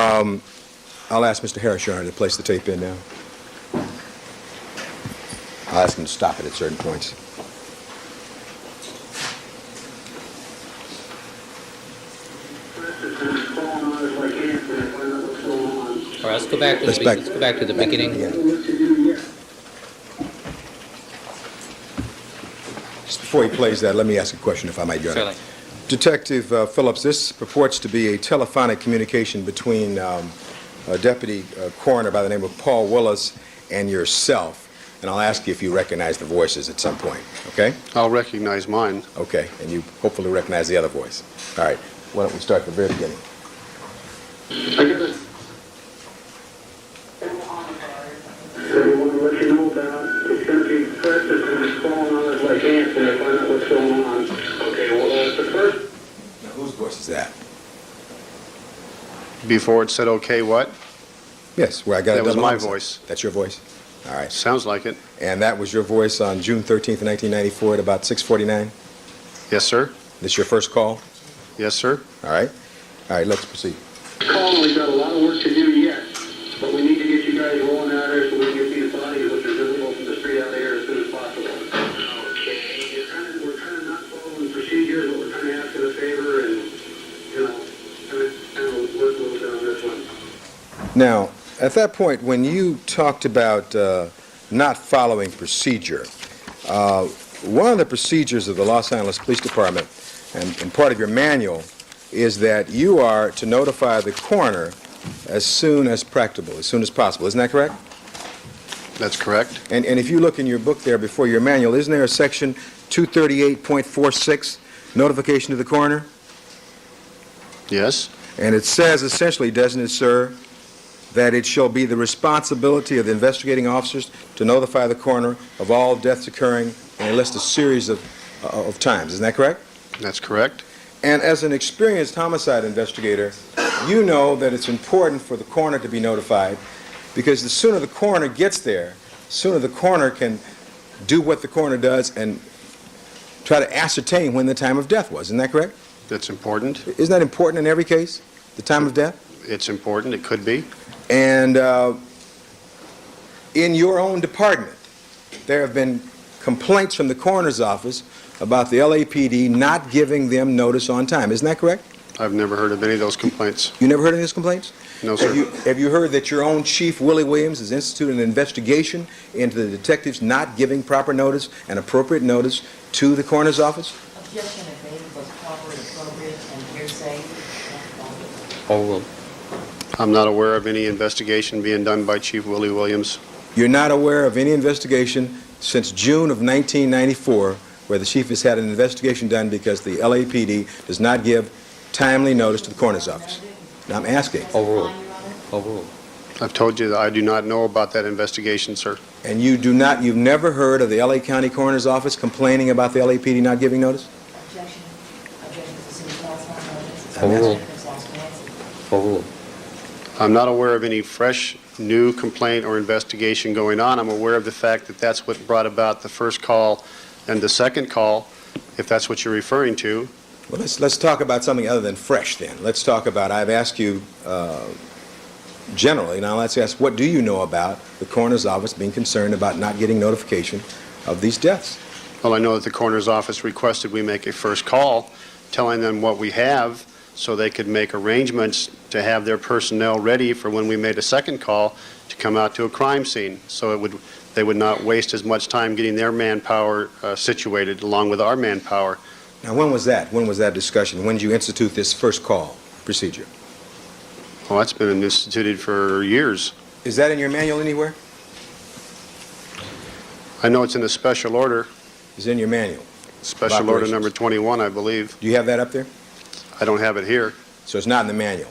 I'll ask Mr. Harris, Your Honor, to place the tape in now. I'll ask him to stop it at certain points. All right, let's go back to the beginning. Yeah. Just before he plays that, let me ask a question, if I might, Your Honor. Certainly. Detective Phillips, this purports to be a telephonic communication between a deputy coroner by the name of Paul Willis and yourself, and I'll ask you if you recognize the voices at some point, okay? I'll recognize mine. Okay, and you hopefully recognize the other voice. All right, why don't we start at the very beginning? So we want to let you know about it's going to be pressed and it's falling on us like ants and find out what's going on. Okay, well, the first... Now, whose voice is that? Before it said okay, what? Yes, where I got a That was double my homicide. voice. That's your voice? All right. Sounds like it. And that was your voice on June 13th, 1994 at about 6:49? Yes, sir. This your first call? Yes, sir. All right. All right, let's proceed. call, we've got a lot of work to do yet, but we need to get you guys rolling out there so we can get these bodies, which are visible from the street out there, as soon as possible. Okay. We're kind of not following procedures, but we're kind of asking a favor and, kind of work a little bit on this one. Now, at that point, when you talked about not following procedure, one of the procedures of the Los Angeles Police Department, and part of your manual, is that you are to notify the coroner as soon as practicable, as soon as possible. Isn't that correct? That's correct. And if you look in your book there before your manual, isn't there a section 238.46, notification to the coroner? Yes. And it says essentially, doesn't it, sir, that it shall be the responsibility of the investigating officers to notify the coroner of all deaths occurring, and they list a series of times. Isn't that correct? That's correct. And as an experienced homicide investigator, you know that it's important for the coroner to be notified, because the sooner the coroner gets there, the sooner the coroner can do what the coroner does and try to ascertain when the time of death was. Isn't that correct? That's important. Isn't that important in every case, the time of death? It's important. It could be. And in your own department, there have been complaints from the coroner's office about the LAPD not giving them notice on time. Isn't that correct? I've never heard of any of those complaints. You never heard of these complaints? No, sir. Have you heard that your own Chief Willie Williams has instituted an investigation into the detectives not giving proper notice and appropriate notice to the coroner's office? Objection if any was proper, appropriate, and hearsay. Overruled. I'm not aware of any investigation being done by Chief Willie Williams. You're not aware of any investigation since June of 1994 where the chief has had an investigation done because the LAPD does not give timely notice to the coroner's office. Now I'm asking. Overruled. Overruled. I've told you that I do not know about that investigation, sir. And you've never heard of the LA County Coroner's Office complaining about the LAPD not giving notice? Objection. Objection to City Council notice. Overruled. Overruled. I'm not aware of any fresh, new complaint or investigation going on. I'm aware of the fact that that's what brought about the first call and the second call, if that's what you're referring to. Well, let's talk about something other than fresh then. Let's talk about, I've asked you generally, now let's ask, what do you know about the coroner's office being concerned about not getting notification of these deaths? Well, I know that the coroner's office requested we make a first call, telling them what we have, so they could make arrangements to have their personnel ready for when we made a second call to come out to a crime scene. So they would not waste as much time getting their manpower situated along with our manpower. Now, when was that? When was that discussion? When did you institute this first call procedure? Well, that's been instituted for years. Is that in your manual anywhere? I know it's in a special order, Is it in your manual? special order Operations. number 21, I believe. Do you have that up there? I don't have it here. So it's not in the manual.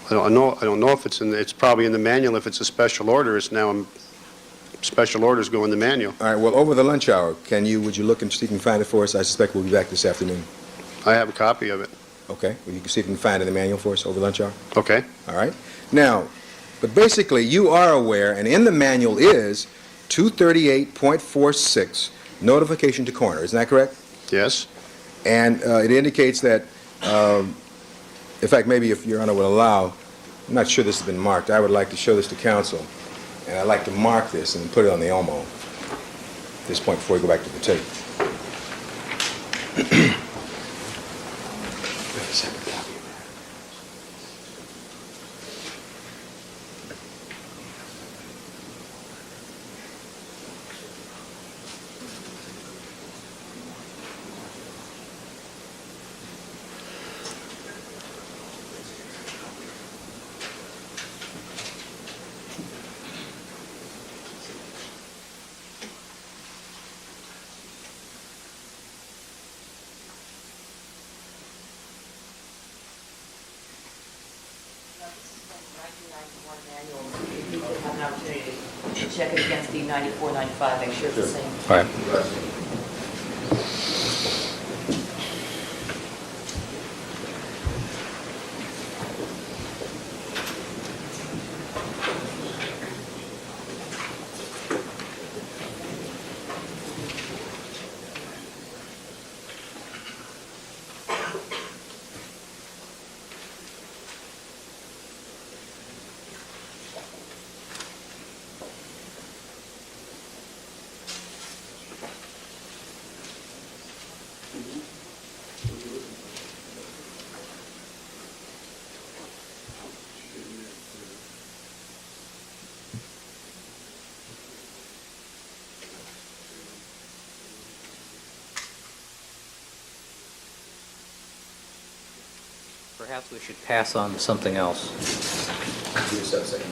I don't know if it's probably in the manual. If it's a special order, it's now, special orders go in the manual. All right, well, over the lunch hour, would you look and see if you can find it for us? I suspect we'll be back this afternoon. I have a copy of it. Okay, well, you can see if you can find it in the manual for us over lunch hour. Okay. All right. Now, but basically, you are aware, and in the manual is 238.46, notification to coroner. Isn't that correct? Yes. And it indicates that, in fact, maybe if Your Honor would allow, I'm not sure this has been marked. I would like to show this to counsel, and I'd like to mark this and put it on the OMO at this point before we go back to the tape. Separate copy of that. Check it against the 94, 95, make sure it's the same. All right. Perhaps we should pass on to something else. Just a second.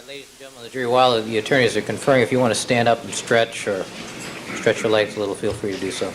Ladies and gentlemen of the jury, while the attorneys are conferring, if you want to stand up and stretch or stretch your legs a little, feel free to do so.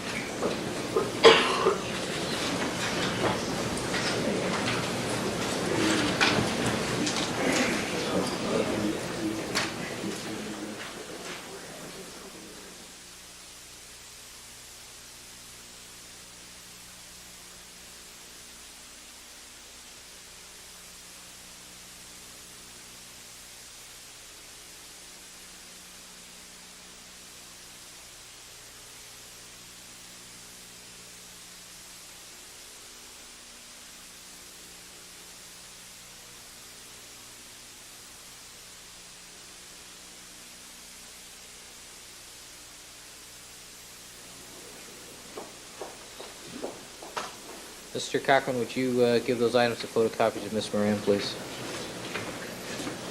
Mr. Cochran, would you give those items to photocopies of Ms. Moran, please?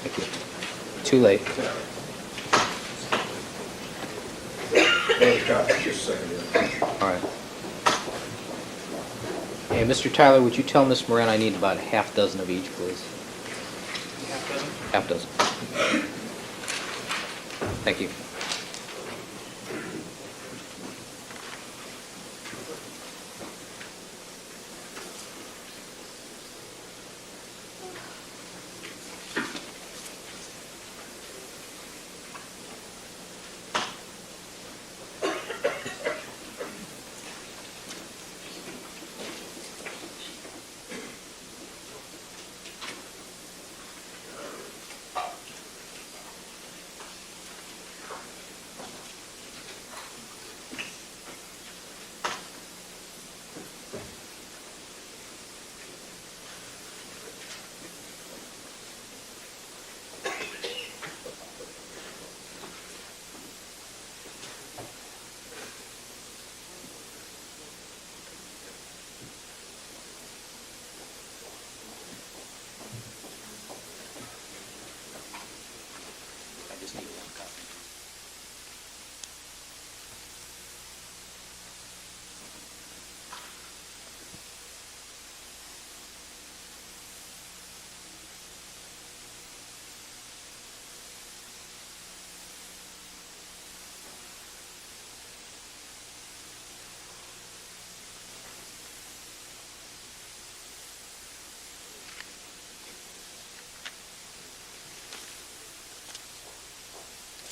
Thank you. Too late. All right. Hey, Mr. Tyler, would you tell Ms. Moran I need about a half dozen of each, please? Half dozen? Thank you.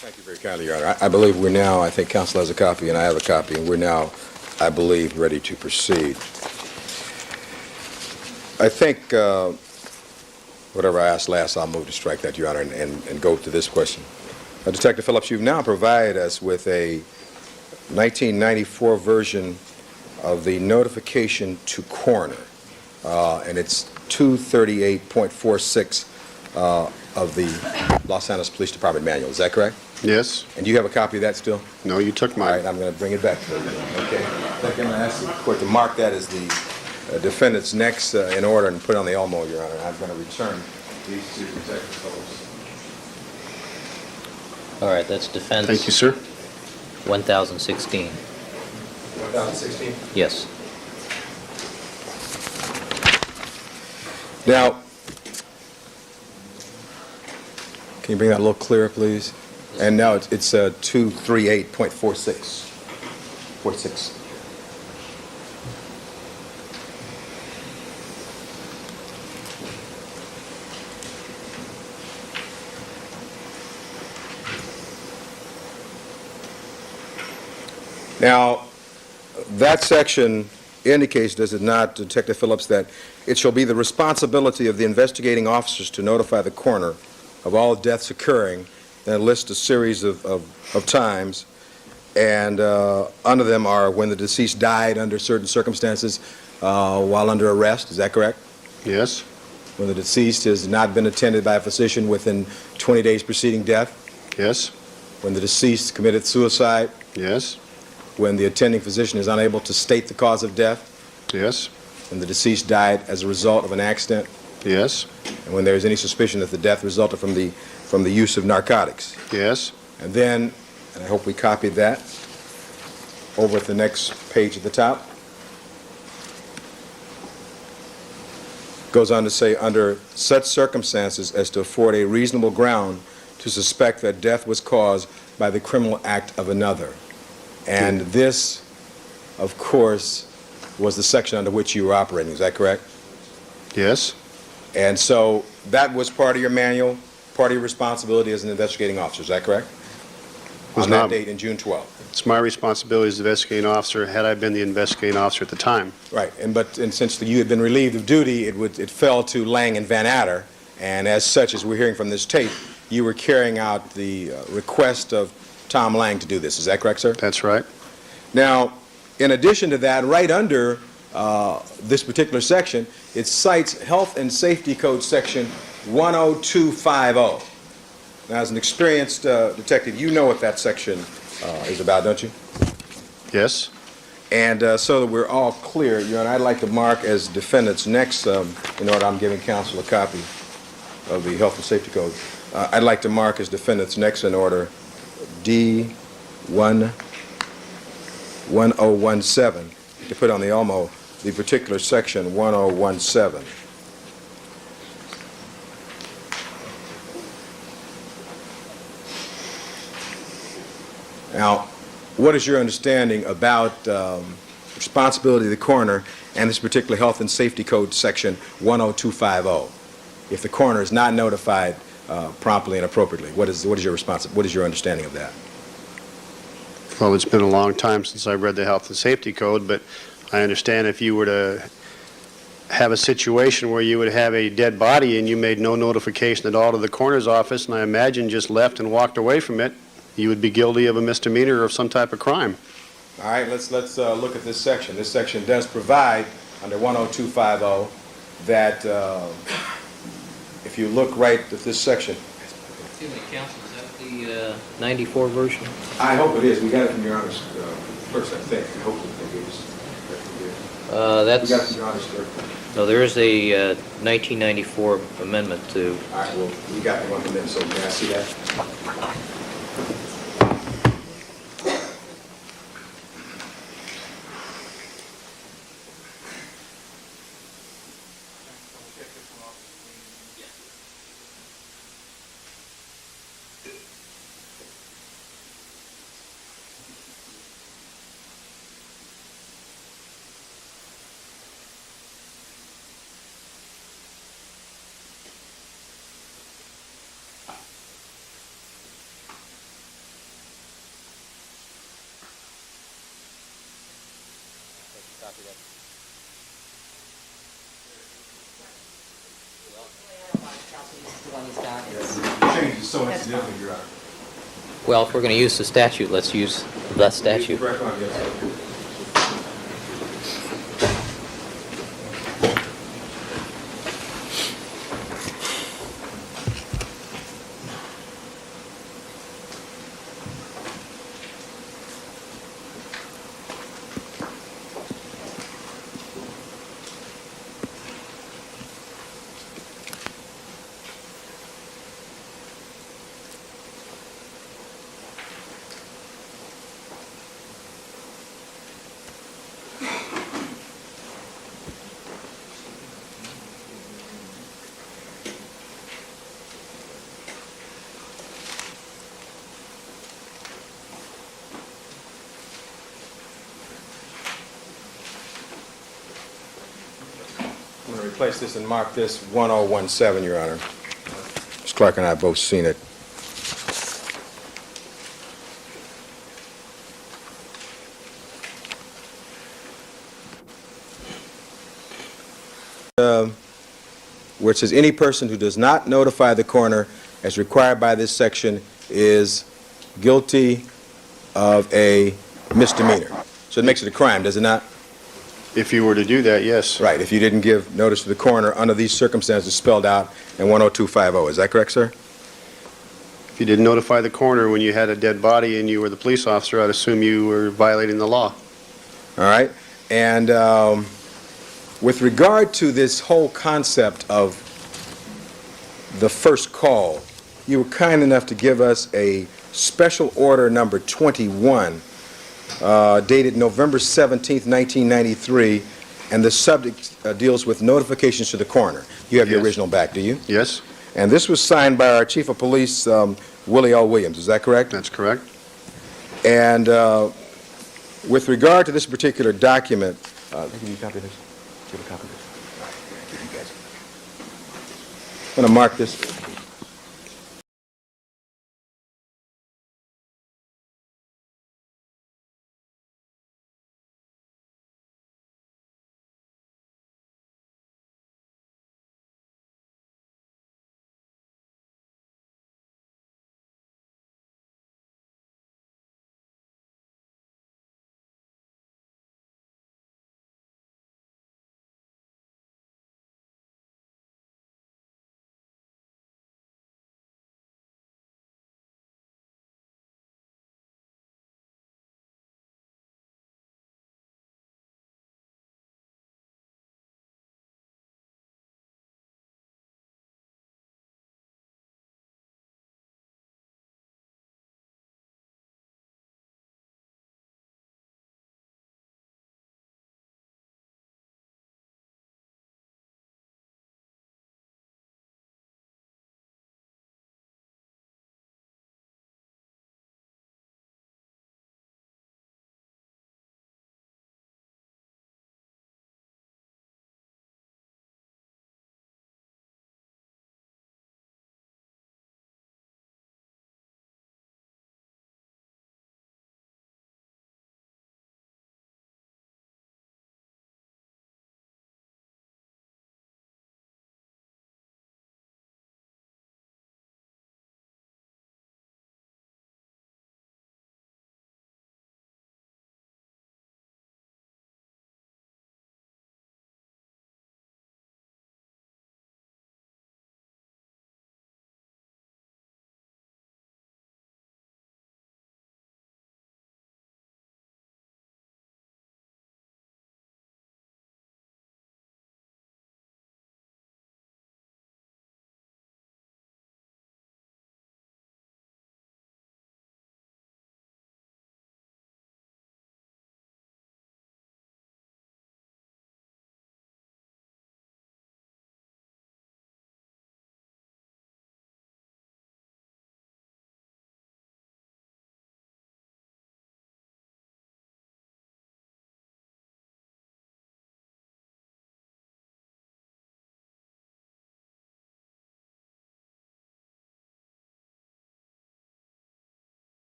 Thank you very kindly, Your Honor. I believe we're now, I think counsel has a copy and I have a copy, and we're now, I believe, ready to proceed. I think whatever I asked last, I'll move to strike that, Your Honor, and go to this question. Detective Phillips, you've now provided us with a 1994 version of the notification to coroner, and it's 238.46 of the Los Angeles Police Department manual. Is that correct? Yes? And do you have a copy of that still? No, you took All right, mine. I'm going to bring it back to you. Okay. I'm going to ask the court to mark that as the defendant's next in order and put it on the Elmo, Your Honor. I'm going to return these to Detective Phillips. All right, that's defense. Thank you, sir. 1016. 1016? Yes. Now, can you bring that a little clearer, please? And now it's 238.46. 46. Now, that section indicates, does it not, Detective Phillips, that it shall be the responsibility of the investigating officers to notify the coroner of all deaths occurring, and it lists a series of times, and under them are when the deceased died under certain circumstances while under arrest. Is that correct? Yes? When the deceased has not been attended by a physician within 20 days preceding death. Yes? When the deceased committed suicide. Yes? When the attending physician is unable to state the cause of death. Yes? When the deceased died as a result of an accident. Yes? And when there is any suspicion that the death resulted from the use of narcotics. Yes? And then, and I hope we copied that, over at the next page at the top. goes on to say, under such circumstances as to afford a reasonable ground to suspect that death was caused by the criminal act of another. And this, of course, was the section under which you were operating. Is that correct? Yes? And so that was part of your manual, part of your responsibility as an investigating officer. Is that correct? Was On that not. date in June 12th. It's my responsibility as the investigating officer, had I been the investigating officer at the time. Right. And since you had been relieved of duty, it fell to Lang and Van Adder. And as such, as we're hearing from this tape, you were carrying out the request of Tom Lang to do this. Is that correct, sir? That's right. Now, in addition to that, right under this particular section, it cites Health and Safety Code Section 10250. Now, as an experienced detective, you know what that section is about, don't you? Yes? And so that we're all clear, Your Honor, I'd like to mark as defendants next, in order I'm giving counsel a copy of the Health and Safety Code. I'd like to mark as defendants next in order D1017, to put on the OMO the particular section 1017. Now, what is your understanding about responsibility of the coroner and this particular Health and Safety Code Section 10250? If the coroner is not notified promptly and appropriately, what is your understanding of that? Well, it's been a long time since I read the Health and Safety Code, but I understand if you were to have a situation where you would have a dead body and you made no notification at all to the coroner's office, and I imagine just left and walked away from it, you would be guilty of a misdemeanor or of some type of crime. All right, let's look at this section. This section does provide, under 10250, that if you look right at this section. Excuse me, counsel, is that the 94 version? I hope it is. We got it from Your Honor's clerks, I think. I hope it is. That's, We got it from Your Honor's clerk. no, there is a 1994 amendment to, All right, well, we got the one from them, so may I see that? Change is so insignificant, Your Honor. well, if we're going to use the statute, let's use the statute. Correct one, yes, sir. I'm going to replace this and mark this 1017, Your Honor. Ms. Clark and I have both seen it. Where it says, any person who does not notify the coroner as required by this section is guilty of a misdemeanor. So it makes it a crime, does it not? If you were to do that, yes. Right, if you didn't give notice to the coroner under these circumstances spelled out in 10250. Is that correct, sir? If you didn't notify the coroner when you had a dead body and you were the police officer, I'd assume you were violating the law. All right. And with regard to this whole concept of the first call, you were kind enough to give us a special order number 21, dated November 17th, 1993, and the subject deals with notifications to the coroner. You have your Yes. original back, do you? Yes, And this was signed by our Chief of Police, Willie L. Williams, is that correct? that's correct. And with regard to this particular document, can you copy this? Give a copy of this. I'm going to mark this.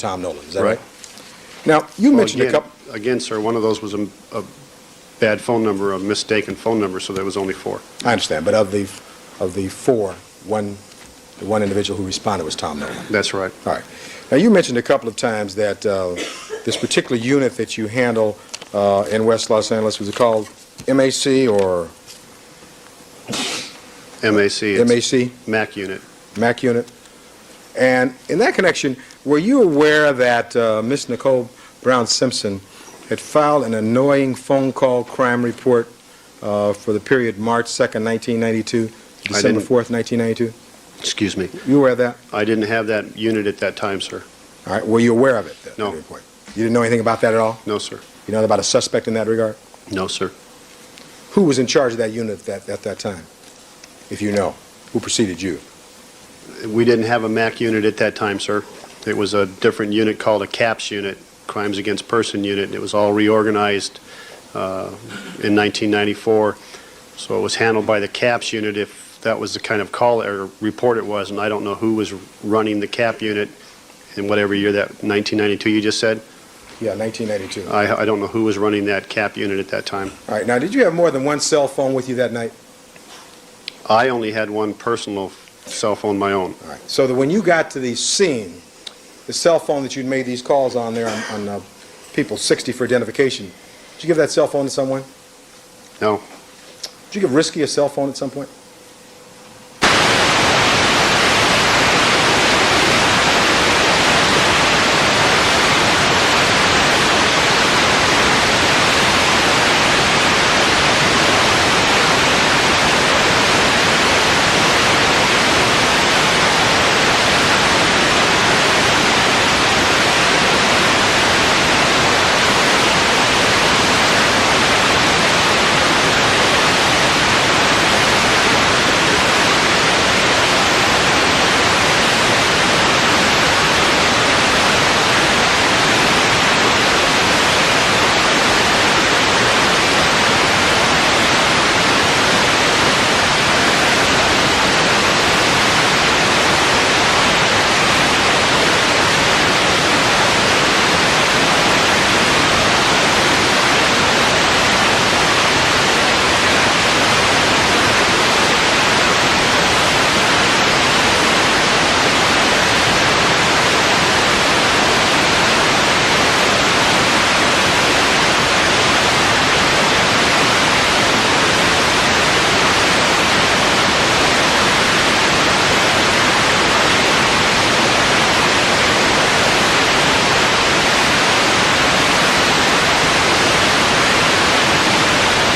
Tom Nolan, is that Right. right? Now, you Well, mentioned a again- couple... Again, sir, one of those was a bad phone number, a mistaken phone number, so there was only 4. I understand, but of the 4, the one individual who responded was Tom Nolan. That's right. All right. Now, you mentioned a couple of times that this particular unit that you handle in West Los Angeles, was it called MAC or MAC. it's MAC? MAC unit. MAC unit. And in that connection, were you aware that Miss Nicole Brown Simpson had filed an annoying phone call crime report for the period March 2nd, 1992, to December didn't. 4th, 1992? Excuse me. You aware of that? I didn't have that unit at that time, sir. All right. Were you aware of it? At No. any point? You didn't know anything about that at all? No, sir. You know about a suspect in that regard? No, sir. Who was in charge of that unit at that time, if you know? Who preceded you? We didn't have a MAC unit at that time, sir. It was a different unit called a CAPS unit, Crimes Against Person unit, and it was all reorganized in 1994. So it was handled by the CAPS unit, if that was the kind of call or report it was, and I don't know who was running the CAP unit in whatever year that, 1992 you just said? Yeah, 1992. I don't know who was running that CAP unit at that time. All right. Now, did you have more than one cell phone with you that night? I only had one personal cell phone, my own. All right. So that when you got to the scene, the cell phone that you'd made these calls on there on people 60 for identification, did you give that cell phone to someone? No. Did you give Risky a cell phone at some point?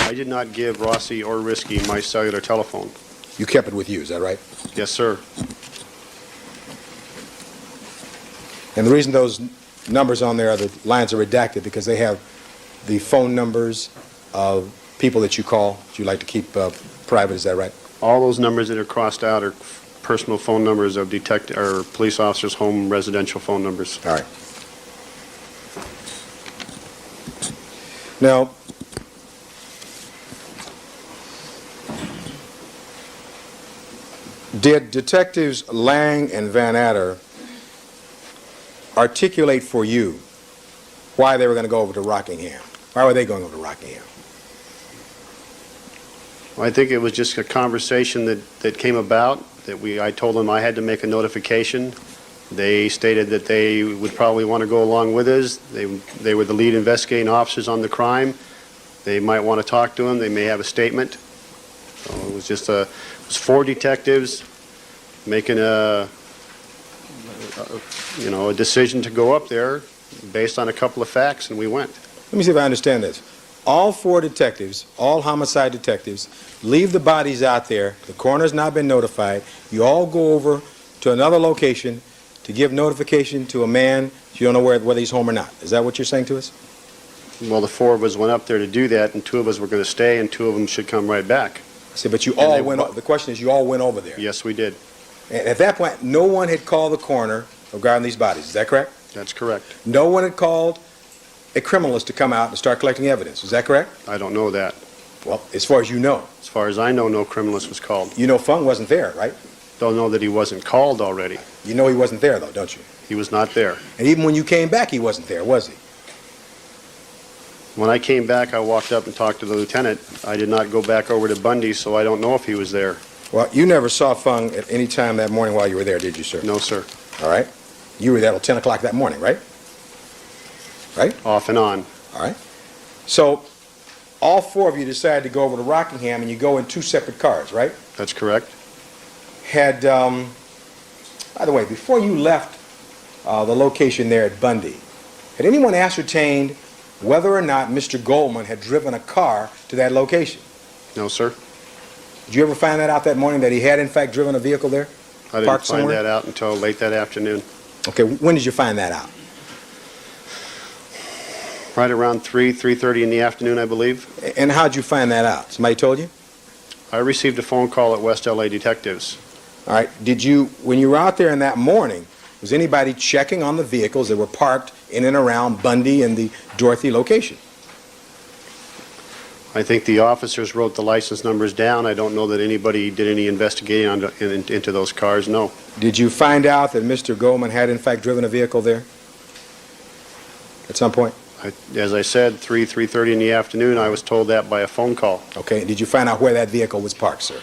I did not give Rossi or Risky my cellular telephone. You kept it with you, is that right? Yes, sir. And the reason those numbers on there, the lines are redacted, because they have the phone numbers of people that you call, that you like to keep private, is that right? All those numbers that are crossed out are personal phone numbers of or police officers' home residential phone numbers. All right. Now, did Detectives Lang and Van Adder articulate for you why they were going to go over to Rockingham? Why were they going over to Rockingham? I think it was just a conversation that came about, I told them I had to make a notification. They stated that they would probably want to go along with us. They were the lead investigating officers on the crime. They might want to talk to them. They may have a statement. So it was just it was 4 detectives making a decision to go up there based on a couple of facts, and we went. Let me see if I understand this. All 4 detectives, all homicide detectives, leave the bodies out there. The coroner's not been notified. You all go over to another location to give notification to a man. You don't know whether he's home or not. Is that what you're saying to us? Well, the 4 of us went up there to do that, and 2 of us were going to stay, and 2 of them should come right back. See, but you And all they- went. The question is, you all went over there. Yes, we did. And at that point, no one had called the coroner regarding these bodies. Is that correct? That's correct. No one had called a criminalist to come out and start collecting evidence. Is that correct? I don't know that. Well, as far as you know. As far as I know, no criminalist was called. You know Fung wasn't there, right? don't know that he wasn't called already. You know he wasn't there, though, don't you? He was not there. And even when you came back, he wasn't there, was he? When I came back, I walked up and talked to the lieutenant. I did not go back over to Bundy, so I don't know if he was there. Well, you never saw Fung at any time that morning while you were there, did you, sir? No, sir. All right. You were there till 10 o'clock that morning, right? Right? Off and on. All right. So all four of you decided to go over to Rockingham, and you go in two separate cars, right? That's correct. Had, by the way, before you left the location there at Bundy, had anyone ascertained whether or not Mr. Goldman had driven a car to that location? No, sir. Did you ever find that out that morning, that he had in fact driven a vehicle there? I didn't Parked find somewhere? that out until late that afternoon. Okay, when did you find that out? Right around 3:30 in the afternoon, I believe. And how'd you find that out? Somebody told you? I received a phone call at West LA Detectives. All right, did you, when you were out there in that morning, was anybody checking on the vehicles that were parked in and around Bundy and the Dorothy location? I think the officers wrote the license numbers down. I don't know that anybody did any investigating into those cars, no. Did you find out that Mr. Goldman had in fact driven a vehicle there at some point? As I said, 3:30 in the afternoon, I was told that by a phone call. Okay, did you find out where that vehicle was parked, sir?